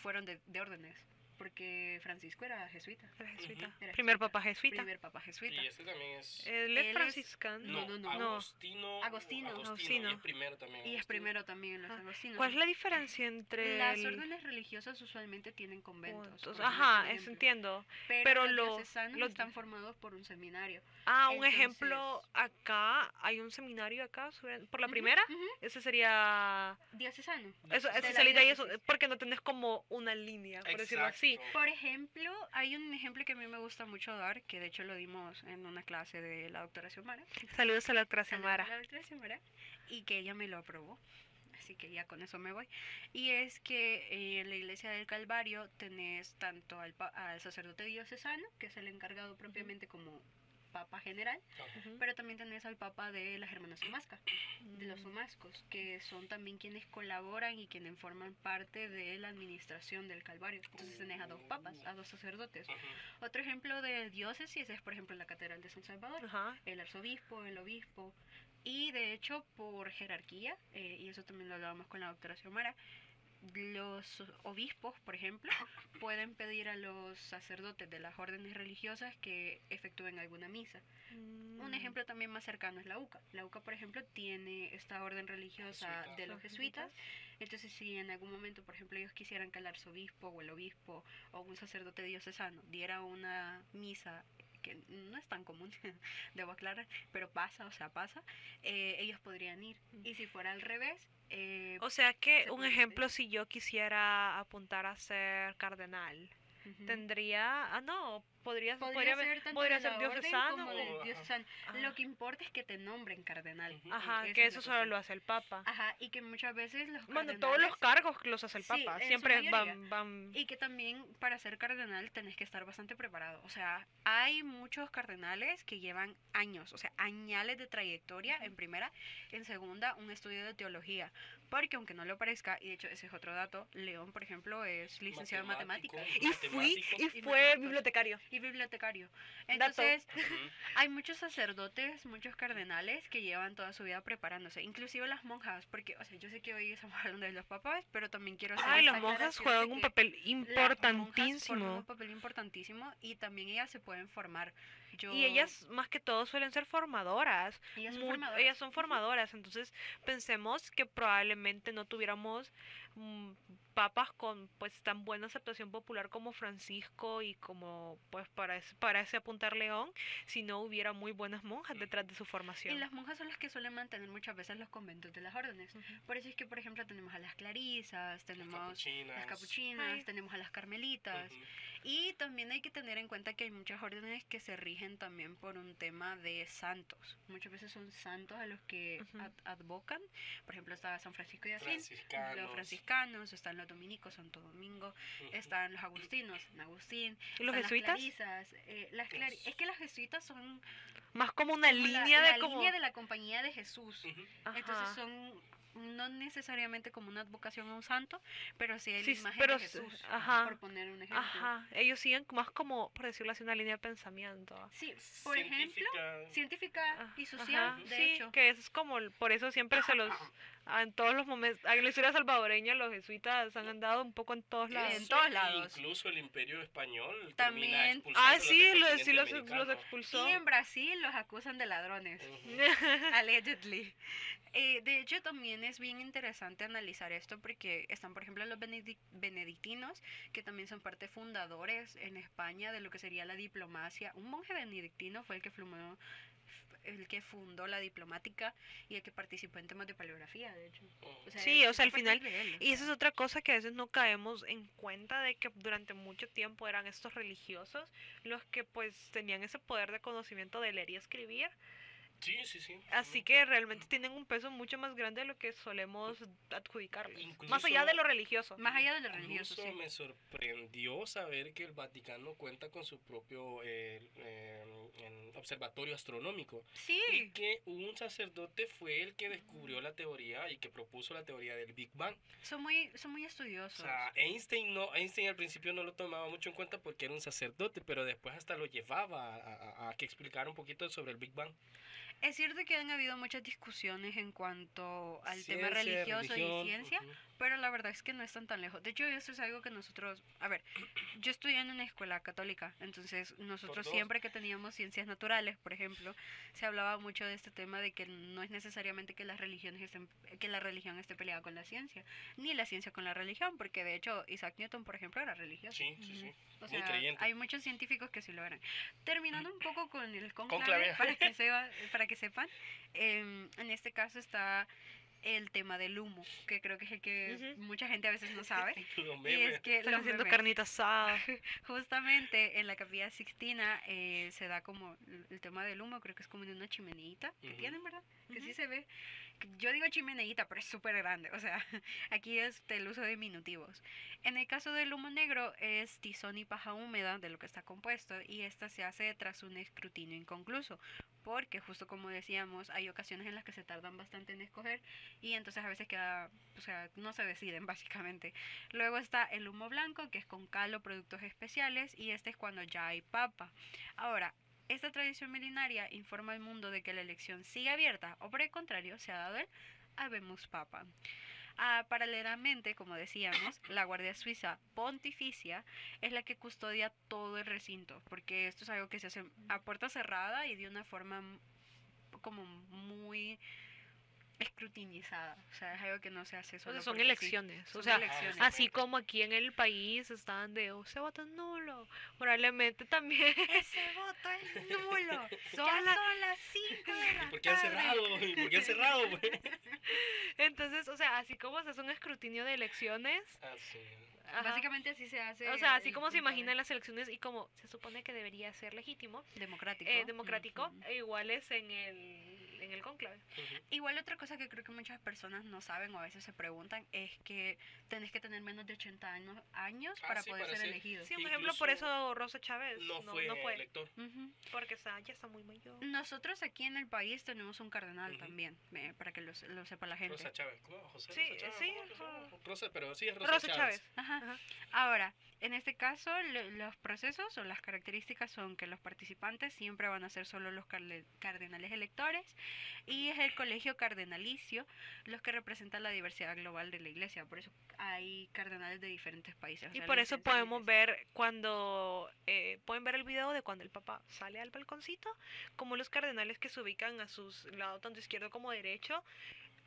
fueron de órdenes, porque Francisco era jesuita. Era jesuita. Ujú. Era Primer jesuita. papa jesuita. Primer papa jesuita. Y este también es... Él Él es es- franciscano. No. Agostino. Agostino. Agostino. Y es primero también. Y es Agostino. primero también en los Ajá. agostinos. ¿Cuál es la diferencia entre Las el- órdenes religiosas usualmente tienen conventos. puntos? por Ajá, poner un eso ejemplo. entiendo. Pero pero los lo- diocesanos lo- están formados por un seminario. Un ejemplo, Entonces- acá hay un seminario acá, por la Ujú, primera, ujú. ese sería... Diocesano. Eso, De ese la salida y eso, diócesis. porque no tenés como una línea, por decirlo así. Exacto. Por ejemplo, hay un ejemplo que a mí me gusta mucho dar, que de hecho lo dimos en una clase de la doctora Xiomara. Saludos a la doctora Saludos Xiomara. a la doctora Xiomara, y que ella me lo aprobó. Así que ya con eso me voy. Y es que en la iglesia del Calvario tenés tanto al sacerdote diocesano, que es el encargado propiamente como papa general, Ujú. pero también tenés al papa de las hermanas Somasca, de los Mm. somascos, que son también quienes colaboran y quienes forman parte de la administración del Calvario. Entonces tenés a dos papas, a dos sacerdotes. Ujú. Otro ejemplo de diócesis es, por ejemplo, la Catedral de San Salvador, Ajá. el arzobispo, el obispo, y de hecho por jerarquía, y eso también lo hablábamos con la doctora Xiomara, los obispos, por ejemplo, pueden pedir a los sacerdotes de las órdenes religiosas que efectúen alguna misa. Un Mm. ejemplo también más cercano es la UCA. La UCA, por ejemplo, tiene esta orden religiosa Jesuita. de los Los jesuitas. Entonces, si en algún momento, por ejemplo, ellos quisieran que el arzobispo o el obispo o un sacerdote diocesano diera una misa que no es tan común, debo aclarar, pero pasa, ellos podrían ir. Y si fuera al revés, O sea que se un puede ejemplo, si yo quisiera apuntar a ser cardenal, ujú. tendría... no, podría Podría ser tanto podría de ser la orden diocesano. como o- del ajá. diocesano. Ajá. Lo que importa es que te nombren cardenal. Ujú. Ajá, Esa que es eso la solo cuestión. lo hace el papa. Ajá, y que muchas veces los Bueno, cardenales... todos los cargos los hace el Sí, papa. en su Siempre mayoría. van... Y que también para ser cardenal tenés que estar bastante preparado. O sea, hay muchos cardenales que llevan años, o sea, añales de trayectoria en primera, en segunda, un estudio de teología. Porque aunque no lo parezca, y de hecho ese es otro dato, León, por ejemplo, es licenciado en Matemático. matemáticas Y Matemático. y Y fue matemáticos. bibliotecario. y bibliotecario. Dato. Entonces, Ujú. hay muchos sacerdotes, muchos cardenales que llevan toda su vida preparándose, inclusive las monjas, porque, o sea, yo sé que hoy estamos hablando de los papás, pero también quiero hacer Ay, esta las monjas aclaración juegan de un que papel las monjas forman importantísimo. un papel importantísimo y también ellas se pueden formar. Y ellas, más que todo, suelen ser formadoras. Ellas son Muy- formadoras. ellas son Ujú. formadoras. Entonces, pensemos que probablemente no tuviéramos papas con pues tan buena aceptación popular como Francisco y como pues para ese apuntar León, si no hubiera muy buenas monjas detrás de su Y formación. las monjas son las que suelen mantener muchas veces los conventos de las órdenes. Ujú. Por eso es que, por ejemplo, tenemos a las clarisas, tenemos Capuchinas. las capuchinas, Ay. tenemos a las carmelitas. Ujú. Y también hay que tener en cuenta que hay muchas órdenes que se rigen también por un tema de santos. Muchas veces son santos a los que Ujú. advocan. Por ejemplo, está San Francisco de Asís, Franciscanos. los franciscanos, están los dominicos, Santo Domingo, Ujú. están los agustinos, San Agustín, ¿Y los están jesuitas? las clarisas. Es que las jesuitas son Más como una como línea la de como... línea de la compañía de Jesús. Ujú. Entonces Ajá. son no necesariamente como una advocación a un santo, pero sí hay Sí, la imagen pero de s- Jesús, ajá. por poner un ejemplo. Ajá, ellos siguen más como, por decirlo así, una línea de pensamiento. Sí, por ejemplo, científica y social, Ajá, de sí, hecho. que es como, por eso siempre se los, en todos los momentos, en la historia salvadoreña los jesuitas han andado un poco en todos lados. En todos lados. Incluso el Imperio Español También. termina expulsando Ah, los sí, del sí continente los americano. expulsó. Y en Brasil los acusan de ladrones, Ujú. allegedly. De hecho, también es bien interesante analizar esto porque están, por ejemplo, los benedictinos, que también son parte fundadores en España de lo que sería la diplomacia. Un monje benedictino fue el que fundó la diplomática y el que participó en temas de paleografía, de hecho. Sí, o sea, al fue a final- partir de él, o Y esa es sea. otra cosa que a veces no caemos en cuenta de que durante mucho tiempo eran estos religiosos los que pues tenían ese poder de conocimiento de leer y escribir. Sí, sí, sí. Así que realmente tienen un peso mucho más grande de lo que solemos adjudicarles. Incluso- Más allá de lo religioso. Más allá de lo religioso, Incluso sí. me sorprendió saber que el Vaticano cuenta con su propio observatorio astronómico. Sí. Y que un sacerdote fue el que descubrió la teoría y que propuso la teoría del Big Bang. Son muy O estudiosos. sea, Einstein al principio no lo tomaba mucho en cuenta porque era un sacerdote, pero después hasta lo llevaba a que explicara un poquito sobre el Big Bang. Es cierto que han habido muchas discusiones en cuanto al tema Ciencia, religioso religión, y ciencia, ujú. pero la verdad es que no están tan lejos. De hecho, eso es algo que nosotros, a ver, yo estudié en una escuela católica, entonces nosotros dos. siempre que teníamos ciencias naturales, por ejemplo, se hablaba mucho de este tema de que no es necesariamente que las religiones que la religión esté peleada con la ciencia, ni la ciencia con la religión, porque de hecho Isaac Newton, por ejemplo, era religioso. Sí, sí, sí. O Muy sea, creyente. hay muchos científicos que sí lo eran. Terminando un poco con el Cónclave. conclave, para que sepan, en este caso está el tema del humo, que creo que es el que Ujú. mucha gente a veces no sabe. Los Y memes. es que Están los haciendo memes, carnita asada. justamente en la Capilla Sixtina se da como el tema del humo, creo que es como de una chimeneita que Ujú. tienen, ¿verdad? Que sí Ujú. se ve. Yo digo chimeneita, pero es súper grande, o sea, aquí es el uso de diminutivos. En el caso del humo negro es tizón y paja húmeda de lo que está compuesto y esta se hace tras un escrutinio inconcluso, porque justo como decíamos, hay ocasiones en las que se tardan bastante en escoger y entonces a veces queda, o sea, no se deciden básicamente. Luego está el humo blanco, que es con cal o productos especiales, y este es cuando ya hay papa. Ahora, esta tradición milenaria informa al mundo de que la elección sigue abierta o por el contrario se ha dado el Habemus Papa. Paralelamente, como decíamos, la Guardia Suiza Pontificia es la que custodia todo el recinto, porque esto es algo que se hace a puerta cerrada y de una forma como muy escrutinizada. O sea, es algo que no se hace O solo sea, son porque sí. elecciones. O Son sea, elecciones. así como aquí en el país están de, se vota nulo. Probablemente también. Ese voto es nulo. Son Ya las- son las 5 de ¿Y la por qué han tarde. cerrado? ¿Y por qué han cerrado, pues? Entonces, o sea, así como se hace un escrutinio de elecciones. Ah, sí. Ajá. Básicamente así se hace. O sea, así el como se conclave. imaginan las elecciones y como se supone que debería ser legítimo, Democrático. democrático, Ujú. igual es en el cónclave. Ujú. Igual otra cosa que creo que muchas personas no saben o a veces se preguntan es que tenés que tener menos de 80 años Ah, para sí, poder para ser ser- elegido. Sí, por ejemplo, por Incluso eso Rosa Chávez No no fue fue. elector. Ujú. Porque ya está muy mayor. Nosotros aquí en el país tenemos un cardenal Ujú. también, para que lo sepa la gente. Rosa Chávez. ¿Cómo? José Sí, Rosa Chávez. sí, ¿Cómo que se llama? ajá. Rosa, pero sí es Rosa, Rosa Chávez. Chávez. Ajá. Ajá. Ahora, en este caso, los procesos o las características son que los participantes siempre van a ser solo los cardenales electores y es el colegio cardenalicio los que representan la diversidad global de la iglesia. Por eso hay cardenales de diferentes países. o Y sea, por la eso intención es podemos esa. ver cuando, pueden ver el video de cuando el Papa sale al balconcito, como los cardenales que se ubican a sus lados, tanto izquierdo como derecho,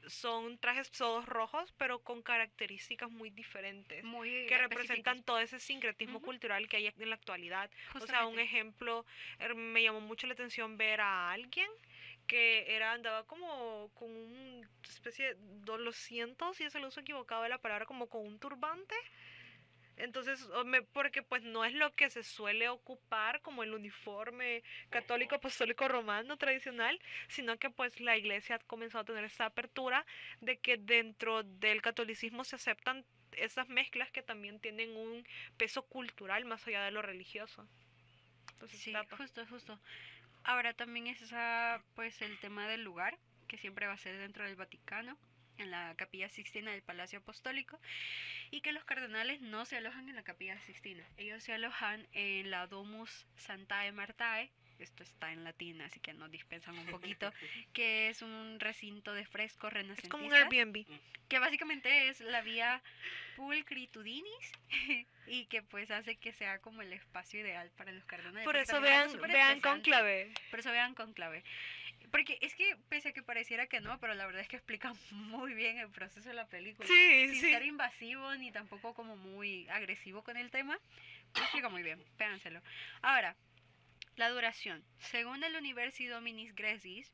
son trajes todos rojos, pero con características muy diferentes, Muy que representan específicos. todo ese sincretismo Ujú. cultural que hay en la actualidad. O sea, un Justamente. ejemplo, me llamó mucho la atención ver a alguien que andaba como con una especie lo siento si es el uso equivocado de la palabra, como con un turbante. Entonces, porque pues no es lo que se suele ocupar como el uniforme católico apostólico romano tradicional, sino que pues la iglesia ha comenzado a tener esta apertura de que dentro del catolicismo se aceptan esas mezclas que también tienen un peso cultural más allá de lo religioso. Entonces, Sí, dato. justo. Ahora también es pues el tema del lugar, que siempre va a ser dentro del Vaticano, en la Capilla Sixtina del Palacio Apostólico, y que los cardenales no se alojan en la Capilla Sixtina, ellos se alojan en la Domus Sanctae Martae, esto está en latín, así que nos dispensan un poquito, que es un recinto de frescos Es como un renacentistas, Airbnb. que básicamente es la vía Pulchritudinis y que pues hace que sea como el espacio ideal para los cardenales. Por porque eso también es algo vean, súper vean estresante. Cónclave. Por eso vean Conclave. Porque es que, pese a que pareciera que no, pero la verdad es que explica muy bien el proceso de la película. Sí, Sin sí. ser invasivo ni tampoco como muy agresivo con el tema. Lo explica muy bien, véanselo. Ahora, la duración. Según el Universi Dominis Gregis,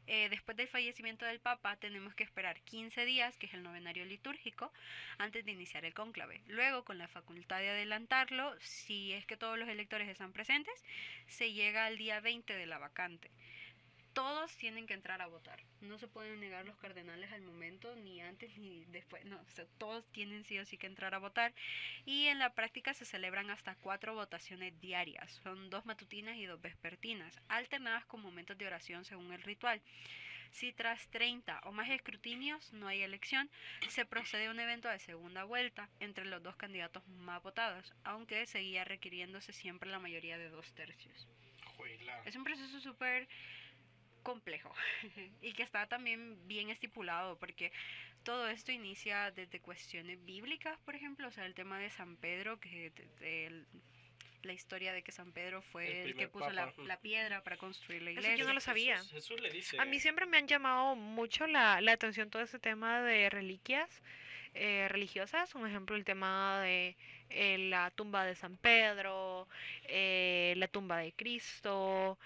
después del fallecimiento del Papa tenemos que esperar 15 días, que es el novenario litúrgico, antes de iniciar el cónclave. Luego, con la facultad de adelantarlo, si es que todos los electores están presentes, se llega al día 20 de la vacante. todos tienen que entrar a votar. No se pueden negar los cardenales al momento, ni antes ni después. No, o sea, todos tienen sí o sí que entrar a votar. Y en la práctica se celebran hasta 4 votaciones diarias. Son 2 matutinas y 2 vespertinas, alternadas con momentos de oración según el ritual. Si tras 30 o más escrutinios no hay elección, se procede a un evento de segunda vuelta entre los 2 candidatos más votados, aunque seguía requiriéndose siempre la mayoría de 2/3. Juela. Es un proceso súper complejo y que está también bien estipulado porque todo esto inicia desde cuestiones bíblicas, por ejemplo, o sea, el tema de San Pedro, que la historia de que San Pedro fue el que primer puso la papa. piedra para construir la Eso iglesia. yo no lo sabía. Jesús le dice. A mí siempre me han llamado mucho la atención todo ese tema de reliquias religiosas. Un ejemplo, el tema de la tumba de San Pedro, la tumba de Cristo.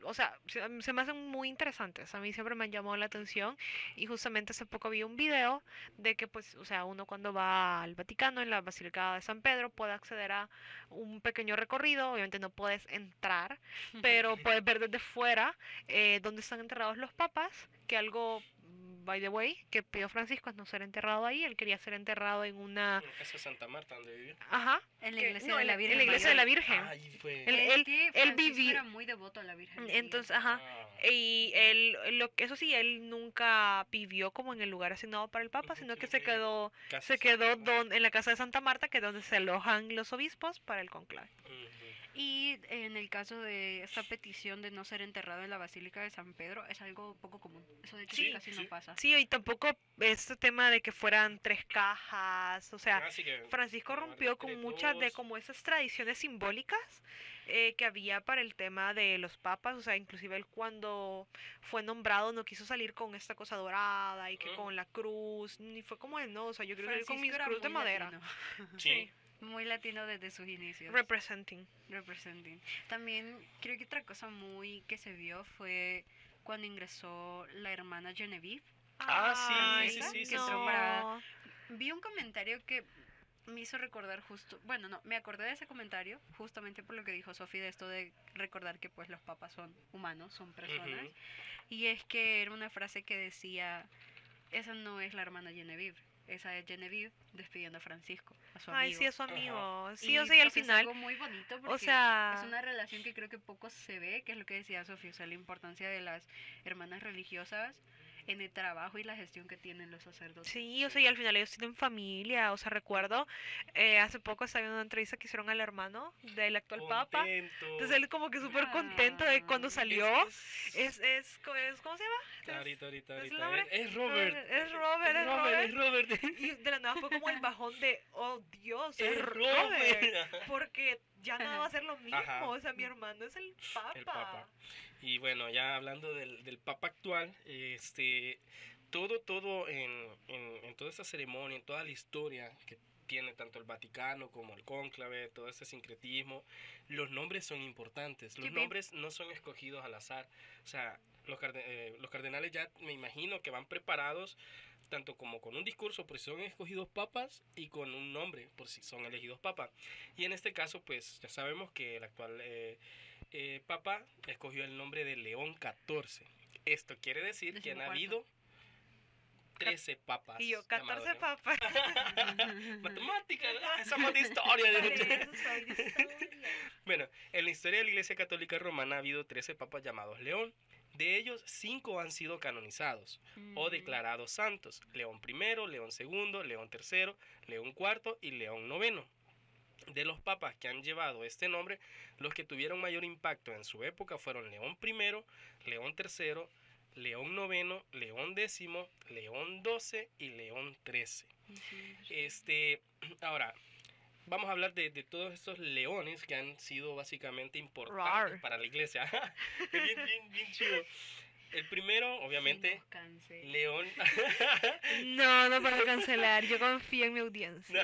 O sea, se me hacen muy interesantes. A mí siempre me han llamado la atención. Y justamente hace poco vi un video de que, pues, o sea, uno cuando va al Vaticano, en la Basílica de San Pedro, puede acceder a un pequeño recorrido. Obviamente no puedes entrar, pero puedes ver desde fuera donde están enterrados los papas, que algo, by the way, que pidió Francisco es no ser enterrado ahí, él quería ser enterrado en una... En la casa de Santa Marta, donde vivía. Ajá. En la que- iglesia no, de en la Virgen en la iglesia de la Mayor. Virgen. Ahí fue. Él- Es él- que él Francisco vivió- era muy devoto a la Virgen María. Entonces, ajá. Ah, Y eso sí, él nunca vivió como en el lugar asignado para el Papa, ujú, sino sino que se que quedó, casa se Santa quedó Marta. en la casa de Santa Marta, que es donde se alojan los obispos para el conclave. Ujú. Y en el caso de esta petición de no ser enterrado en la Basílica de San Pedro, es algo poco común. Eso de hecho Sí, casi sí. no pasa. Sí, y tampoco este tema de que fueran 3 cajas, o sea, Así que Francisco no, rompió entre con muchas de todos. como esas tradiciones simbólicas que había para el tema de los papas, o sea, inclusive él cuando fue nombrado no quiso salir con esta cosa dorada y que Ujú. con la cruz, ni fue como de no, o sea, yo quiero salir con Francisco mis era cruz de muy madera. latino. Sí. Muy latino desde sus inicios. Representing. Representing. También creo que otra cosa muy que se vio fue cuando ingresó la hermana Genevieve. Ah, sí, Ay, sí, sí, sí, que sí. entró para... no. Vi un comentario que me hizo recordar justo, bueno, no, me acordé de ese comentario justamente por lo que dijo Sophie de esto de recordar que pues los papas son humanos, son personas. Ujú. Y es que era una frase que decía, esa no es la hermana Genevieve, esa es Genevieve despidiendo a Francisco, a su Ay, amigo. sí, es su Ajá. amigo. Sí, Y, o sea, y al pues, es final, algo muy bonito porque o sea, es una relación que creo que poco se ve, que es lo que decía Sofía, o sea, la importancia de las hermanas religiosas en el trabajo y la gestión que tienen los sacerdotes. sí, o sea, y al final ellos tienen familia, o sea, recuerdo, hace poco estaba en una entrevista que hicieron al hermano del actual papa, Contento. entonces él como que súper contento de cuando Ah, salió, ¿cómo se llama? Ahorita. ¿Es el nombre? Es Robert. Es Robert, es Robert. Es Robert. Y de la nada fue como el bajón de, oh Dios, es Es Robert, Robert. porque ya nada va a ser lo mismo, Ajá. o sea, mi hermano es el papa. El Papa. Y bueno, ya hablando del Papa actual, todo en toda esta ceremonia, en toda la historia que tiene tanto el Vaticano como el cónclave, todo este sincretismo, los nombres son importantes. Los Sí, nombres no son escogidos al azar. O sea, los cardenales ya me imagino que van preparados tanto como con un discurso por si son escogidos papas y con un nombre por si son elegidos papas. Y en este caso, pues ya sabemos que el actual papa escogió el nombre de León XIV. Esto quiere decir que han 14º. habido 13 papas. Y yo, llamados 14 León. papas. Matemática, ¿no? Esa fue de historia. Vale, eso soy de historia. Bueno, en la historia de la Iglesia Católica Romana ha habido 13 papas llamados León. De ellos, 5 han sido canonizados o declarados santos. León I, León II, León III, León IV y León IX. De los papas que han llevado este nombre, los que tuvieron mayor impacto en su época fueron León I, León III, León IX, León X, León XII y León XIII. Ahora, vamos a hablar de todos estos leones que han sido básicamente importantes Rar. para la iglesia. bien chido. El primero, obviamente, León, No para cancelar, yo confío en mi audiencia.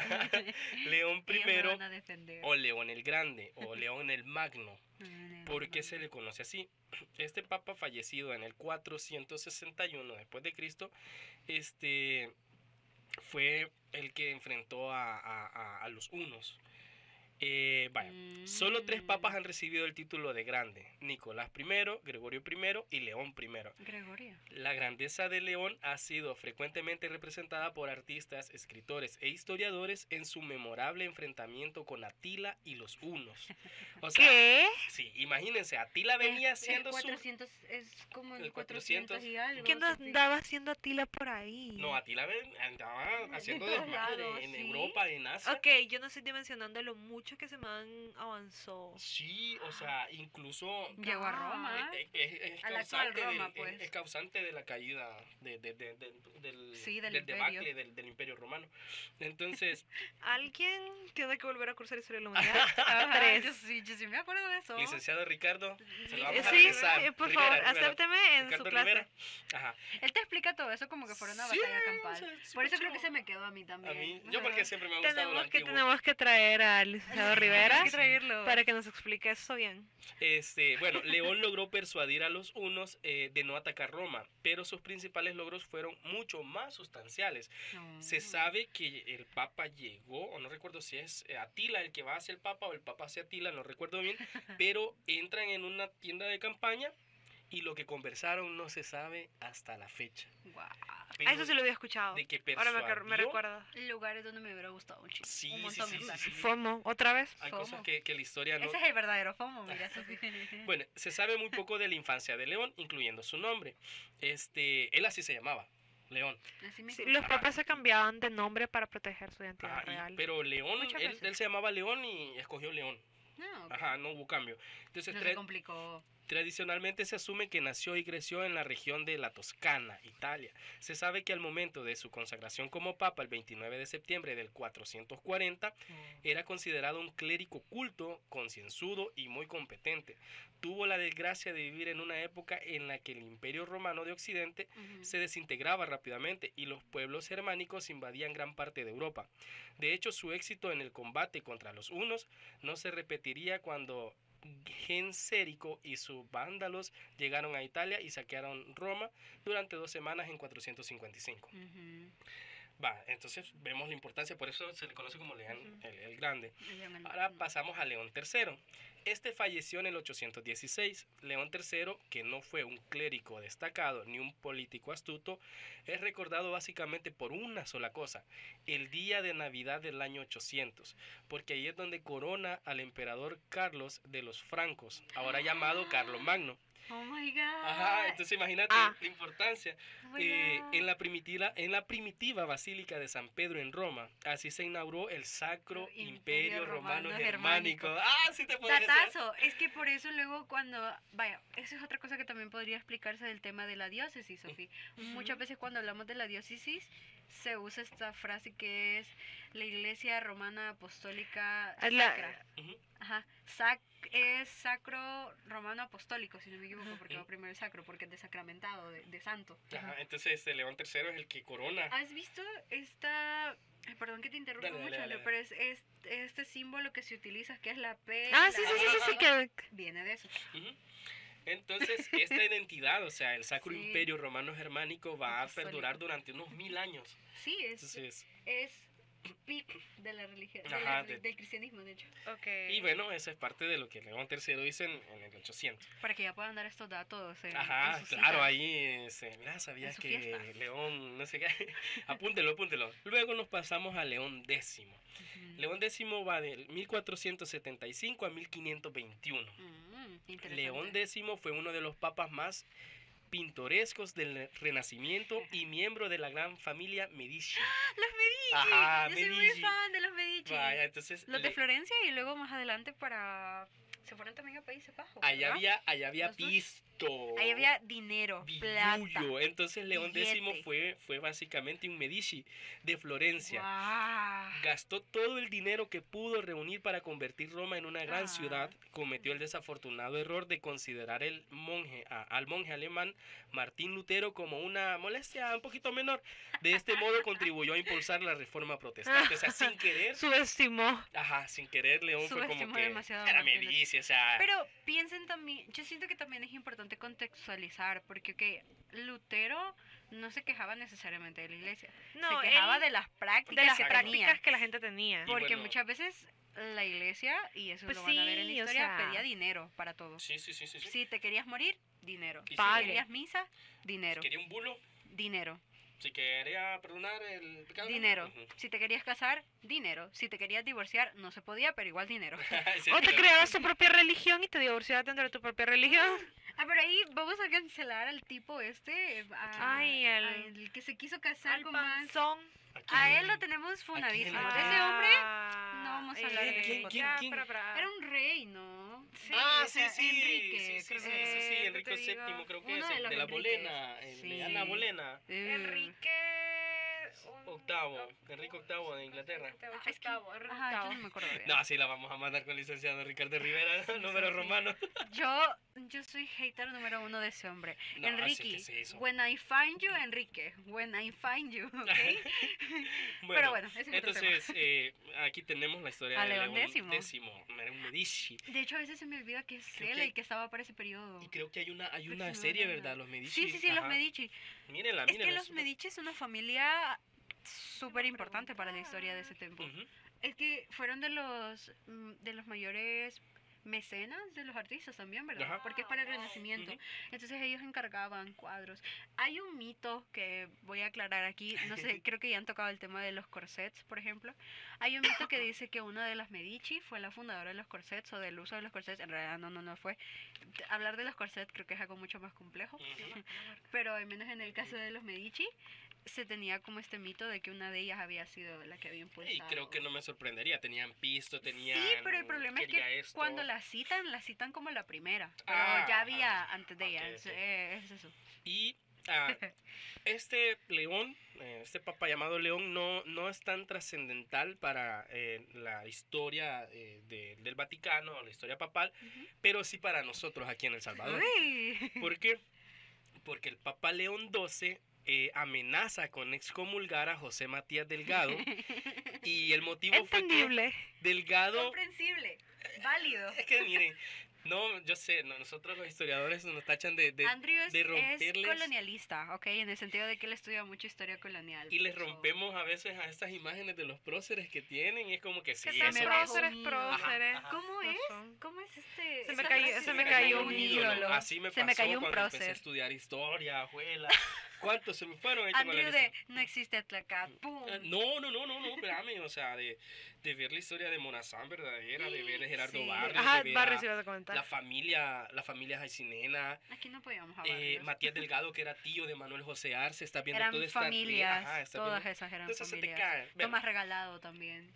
León Ellos me I van a defender. o León el Grande o León el Magno. ¿Por qué se le conoce así? Este papa fallecido en el 461 después de Cristo, fue el que enfrentó a los hunos. Vaya, solo 3 papas han recibido el título de grande: Nicolás I, Gregorio I y León I. Gregorio. La grandeza de León ha sido frecuentemente representada por artistas, escritores e historiadores en su memorable enfrentamiento con Atila y los hunos. O sea, ¿Qué? sí, imagínense, Atila venía siendo su... 400, es como el el 400 400 y algo. ¿Quién Sofía. andaba haciendo Atila por ahí? No, Atila andaba haciendo todos desmadre lados, en ¿sí? Europa, en Asia. Ok, yo no estoy dimensionando lo mucho que ese man avanzó. Sí, o sea, incluso Llegó a Roma. es A la actual causante, Roma, del, pues. es causante de la caída Sí, del del imperio. debacle del Imperio Romano. Entonces, ¿Alguien tiene que volver a cursar historia de la humanidad? Ajá, Tres. yo sí me acuerdo de eso. licenciado Ricardo, se lo vamos a Sí, regresar. por Rivera, favor, Rivera. acépteme en Ricardo su clase. Rivera. Ajá. Él te explica todo eso como que fuera una Sí, batalla campal. o sea, súper Por eso creo que chido. se me quedó a mí también. A mí, O yo sea, porque siempre me ha gustado lo antiguo. Tenemos que traer al licenciado Rivera Tienes que traerlo. para que nos explique eso bien. Bueno, León logró persuadir a los hunos de no atacar Roma, pero sus principales logros fueron mucho más sustanciales. No. Se sabe que el Papa llegó, o no recuerdo si es Atila el que va hacia el Papa o el Papa hacia Atila, no recuerdo bien, pero entran en una tienda de campaña y lo que conversaron no se sabe hasta la fecha. Guau. Ah, eso sí lo había escuchado. De que Ahora me persuadió. recuerda. Lugares donde me hubiera gustado muchísimo. Sí, un montón sí, de sí, lugares. sí. FOMO, ¿otra vez? Hay FOMO. cosas que la historia no... Ese es el verdadero FOMO, mira, Sofía. Bueno, se sabe muy poco de la infancia de León, incluyendo su nombre. Él así se llamaba, León. Así me Sí, los papas se cambiaban de nombre para proteger su identidad Ajá, real. pero León, Muchas él veces. se llamaba León y escogió León. No, Ajá, no hubo cambio. Entonces, no se complicó. tradicionalmente se asume que nació y creció en la región de la Toscana, Italia. Se sabe que al momento de su consagración como papa, el 29 de septiembre del 440, era considerado un clérigo culto, concienzudo y muy competente. Tuvo la desgracia de vivir en una época en la que el Imperio Romano de Occidente Ujú. se desintegraba rápidamente y los pueblos germánicos invadían gran parte de Europa. De hecho, su éxito en el combate contra los hunos no se repetiría cuando Gensérico y sus vándalos llegaron a Italia y saquearon Roma durante 2 semanas en 455. Ujú. Va, entonces vemos la importancia, por eso se le conoce como León el Grande. León el- Ahora pasamos a León III. Este falleció en el 816. León III, que no fue un clérigo destacado ni un político astuto, es recordado básicamente por una sola cosa: el día de Navidad del año 800, porque ahí es donde corona al emperador Carlos de los Francos, ahora llamado Carlomagno. Oh my god. Ajá, entonces imagínate Ah. la importancia. Oh my God. En la primitiva Basílica de San Pedro en Roma, así se inauguró el Sacro Imperio Romano Germánico. ¡Ah, sí te puedes hacer! Datazo, es que por eso luego cuando, vaya, eso es otra cosa que también podría explicarse del tema de la diócesis, Sofía. Muchas veces cuando hablamos de la diócesis se usa esta frase que es la Iglesia Romana Apostólica Sacra. Ujú. Ajá, es sacro romano apostólico, si no me equivoco, porque va primero el sacro, porque es desacramentado, de santo. Ajá, entonces León III es el que corona. ¿Has visto esta... ay, perdón que te interrumpa Dale, dale, mucho, dale, Leo, pero es este símbolo que se utiliza, que es la P. Ah, la sí, sí, E, sí, sí, que... viene de eso. Ujú. Entonces, esta identidad, o sea, el Sacro Sí. Imperio Romano Germánico va a Apostólico. perdurar durante unos 1000 años. Sí, Entonces, es pic de la religión, Ajá, del cristianismo, de hecho. Ok. y bueno, eso es parte de lo que León III dice en el 800. Para que ya puedan dar estos datos en Ajá, sus claro, citas. ahí, mira, sabías sus que fiestas. León, no sé qué, apúntelo, apúntelo. Luego nos pasamos a León X. Ujú. León X va del 1475 a 1521. Interesante. León X fue uno de los papas más pintorescos del Renacimiento y miembro de la gran familia Medici. Los Medici. Ajá, Yo soy muy Medici. fan de los Medici. Vaya, entonces Los de Florencia y luego más adelante para... Se fueron también a Países Bajos, allá ¿verdad? había Los dos. pisto. Ahí había dinero, plata. billullo. Entonces León X billete. fue básicamente un Medici de Florencia. Guau. Gastó todo el dinero que pudo reunir para convertir Roma en una gran Ah. ciudad. Cometió el desafortunado error de considerar al monje alemán Martín Lutero como una molestia un poquito menor. De este modo contribuyó a impulsar la reforma protestante. O sea, sin querer, Subestimó. sin querer León fue como Subestimó que demasiado a era Martín Lutero. Medici, o sea... Pero piensen también, yo siento que también es importante contextualizar, porque Lutero no se quejaba necesariamente de la iglesia, No, se quejaba él- de las prácticas de las que prácticas tenía. que la gente tenía. Y Porque bueno. muchas veces la iglesia, y eso Pues lo van a ver en la sí, o historia, sea. pedía dinero para todo. Sí, sí, sí, sí. sí. Si te querías morir, dinero. Y Si Pague. querías misa, dinero. Si quería un bulo, Dinero. si quería perdonar el pecado. Dinero. Ujú. Si te querías casar, dinero. Si te querías divorciar, no se podía, pero igual dinero. Sí, O te claro. creabas tu propia religión y te divorciabas dentro de tu propia religión. Ah, pero ahí vamos a cancelar al tipo este, Ay, al que se quiso casar Al con más. panzón. Aquí. A él lo tenemos funadísimo. ¿A De quién? ese hombre Ah, no vamos a hablar en este ¿Quién? podcast. ¿Quién? Era un rey, ¿no? Sí, Ah, o sea, sí, sí. Enrique, Sí, sí, creo sí, que sí, sí, ¿qué Enrique te digo? VII, creo que Uno es de el los de la Enriques. Bolena. El Sí. de Ana Bolena. Octavo. Enrique VIII de Inglaterra. Es que- Ajá, yo no me acuerdo bien. No, así la vamos a mandar con el licenciado Ricardo Rivera, número sí. romano. Yo soy hater número 1 de ese hombre. No, Enrique. sí, ¿qué es eso? When I find you, Enrique. When I find you, ¿ok? Bueno, bueno, ese es otro entonces aquí tenemos la historia A de León León X. X, era un Medici. De hecho, a veces se me olvida que es Creo él que- el que estaba para ese periodo. Y creo que hay una Pero serie, si no, no, no. ¿verdad? Los Medici. Sí, sí, sí, los Ajá. Medici. Mírenla, Es que mírenla. los Medici es una familia súper importante para la historia de ese tiempo. Ujú. Es que fueron de los mayores mecenas de los artistas también, ¿verdad? Ajá. Porque es para el Renacimiento. Ujú. Entonces ellos encargaban cuadros. Hay un mito que voy a aclarar aquí, no sé, creo que ya han tocado el tema de los corsets, por ejemplo. Hay un mito que dice que una de las Medici fue la fundadora de los corsets o del uso de los corsets. En realidad no fue. Hablar de los corsets creo que es algo mucho más complejo. Ujú. Pero al menos en el caso de los Medici, se tenía como este mito de que una de ellas había sido la que había impulsado. Y creo que no me sorprendería. Tenían pisto, tenían. Sí, pero el problema es quería que esto. cuando la citan como la primera. Pero Ah, ya había ajá. antes de ella. Ok, ok. Es eso. Y este León, este papa llamado León, no es tan trascendental para la historia del Vaticano, la historia papal, pero sí para nosotros aquí en El Salvador. Uy. ¿Por qué? Porque el Papa León XII amenaza con excomulgar a José Matías Delgado y el motivo fue que Entendible. Delgado... Comprensible. Válido. Es que miren, no, yo sé, nosotros los historiadores nos tachan de Andrew de es romperles- colonialista, ¿ok? En el sentido de que él estudia mucho historia colonial. y les So, rompemos a veces a estas imágenes de los próceres que tienen y es como que sí, Que son me eso... bajó próceres, un próceres. Ajá, ajá. ¿Cómo No es? son. ¿Cómo es este? Se me esa cayó- frase? se me cayó un ídolo. Así me Se pasó me cayó un cuando empecé a prócer. estudiar historia, abuela. ¿Cuántos se me fueron? Ahí tengo la Andrew lista. de no existe Atlacat. ¡Pum! No, espérame, o sea, de ver la historia de Morazán verdadera, de ver a Gerardo Sí. Barrios, Ajá, de ver Barrio a sí vas a comentar. la familia Jaicinena, Aquí no podíamos hablar. Matías Delgado, que era tío de Manuel José Arce, está viendo Eran toda esta... familias, Ajá, está todas viendo- esas eran Entonces se te familias. cae. Bueno, Tomás Regalado también.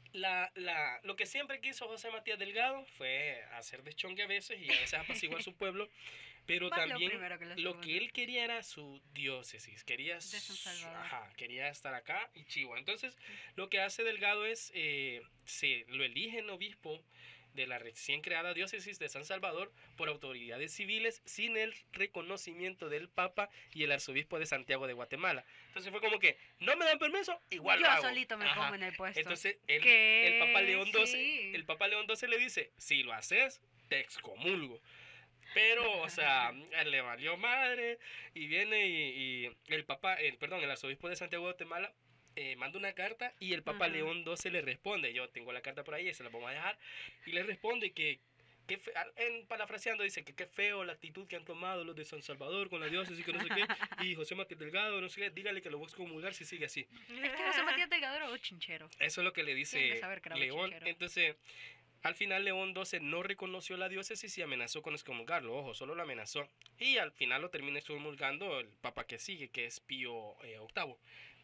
lo que siempre quiso José Matías Delgado fue hacer deschongue a veces y a veces apaciguar su pueblo, pero Pues lo también primero que le lo estuvo que él quería era su diócesis, quería, San Salvador. ajá, quería estar acá y Chihuahua. Entonces, lo que hace Delgado es, se lo eligen obispo de la recién creada diócesis de San Salvador por autoridades civiles sin el reconocimiento del Papa y el arzobispo de Santiago de Guatemala. Entonces fue como que, no me dan permiso, igual Yo lo hago. solito me Ajá. pongo en el puesto. Entonces, ¿Qué? el Papa León XII, Sí. el Papa León XII le dice, si lo haces, te excomulgo. Pero, o sea, le valió madre y viene y el arzobispo de Santiago de Guatemala manda una carta y el Papa Ajá. León XII le responde. Yo tengo la carta por ahí, se la vamos a dejar. Y le responde parafraseando, dice que qué feo la actitud que han tomado los de San Salvador con la diócesis, que no sé qué. Y José Matías Delgado, no sé qué, dígale que lo voy a excomulgar si sigue así. Es que José Matías Delgado era bochinchero. Eso es lo que le Tiene que dice saber que era León. bochinchero. Entonces, al final León XII no reconoció la diócesis y amenazó con excomulgarlo. Ojo, solo lo amenazó. Y al final lo termina excomulgando el papa que sigue, que es Pío VIII.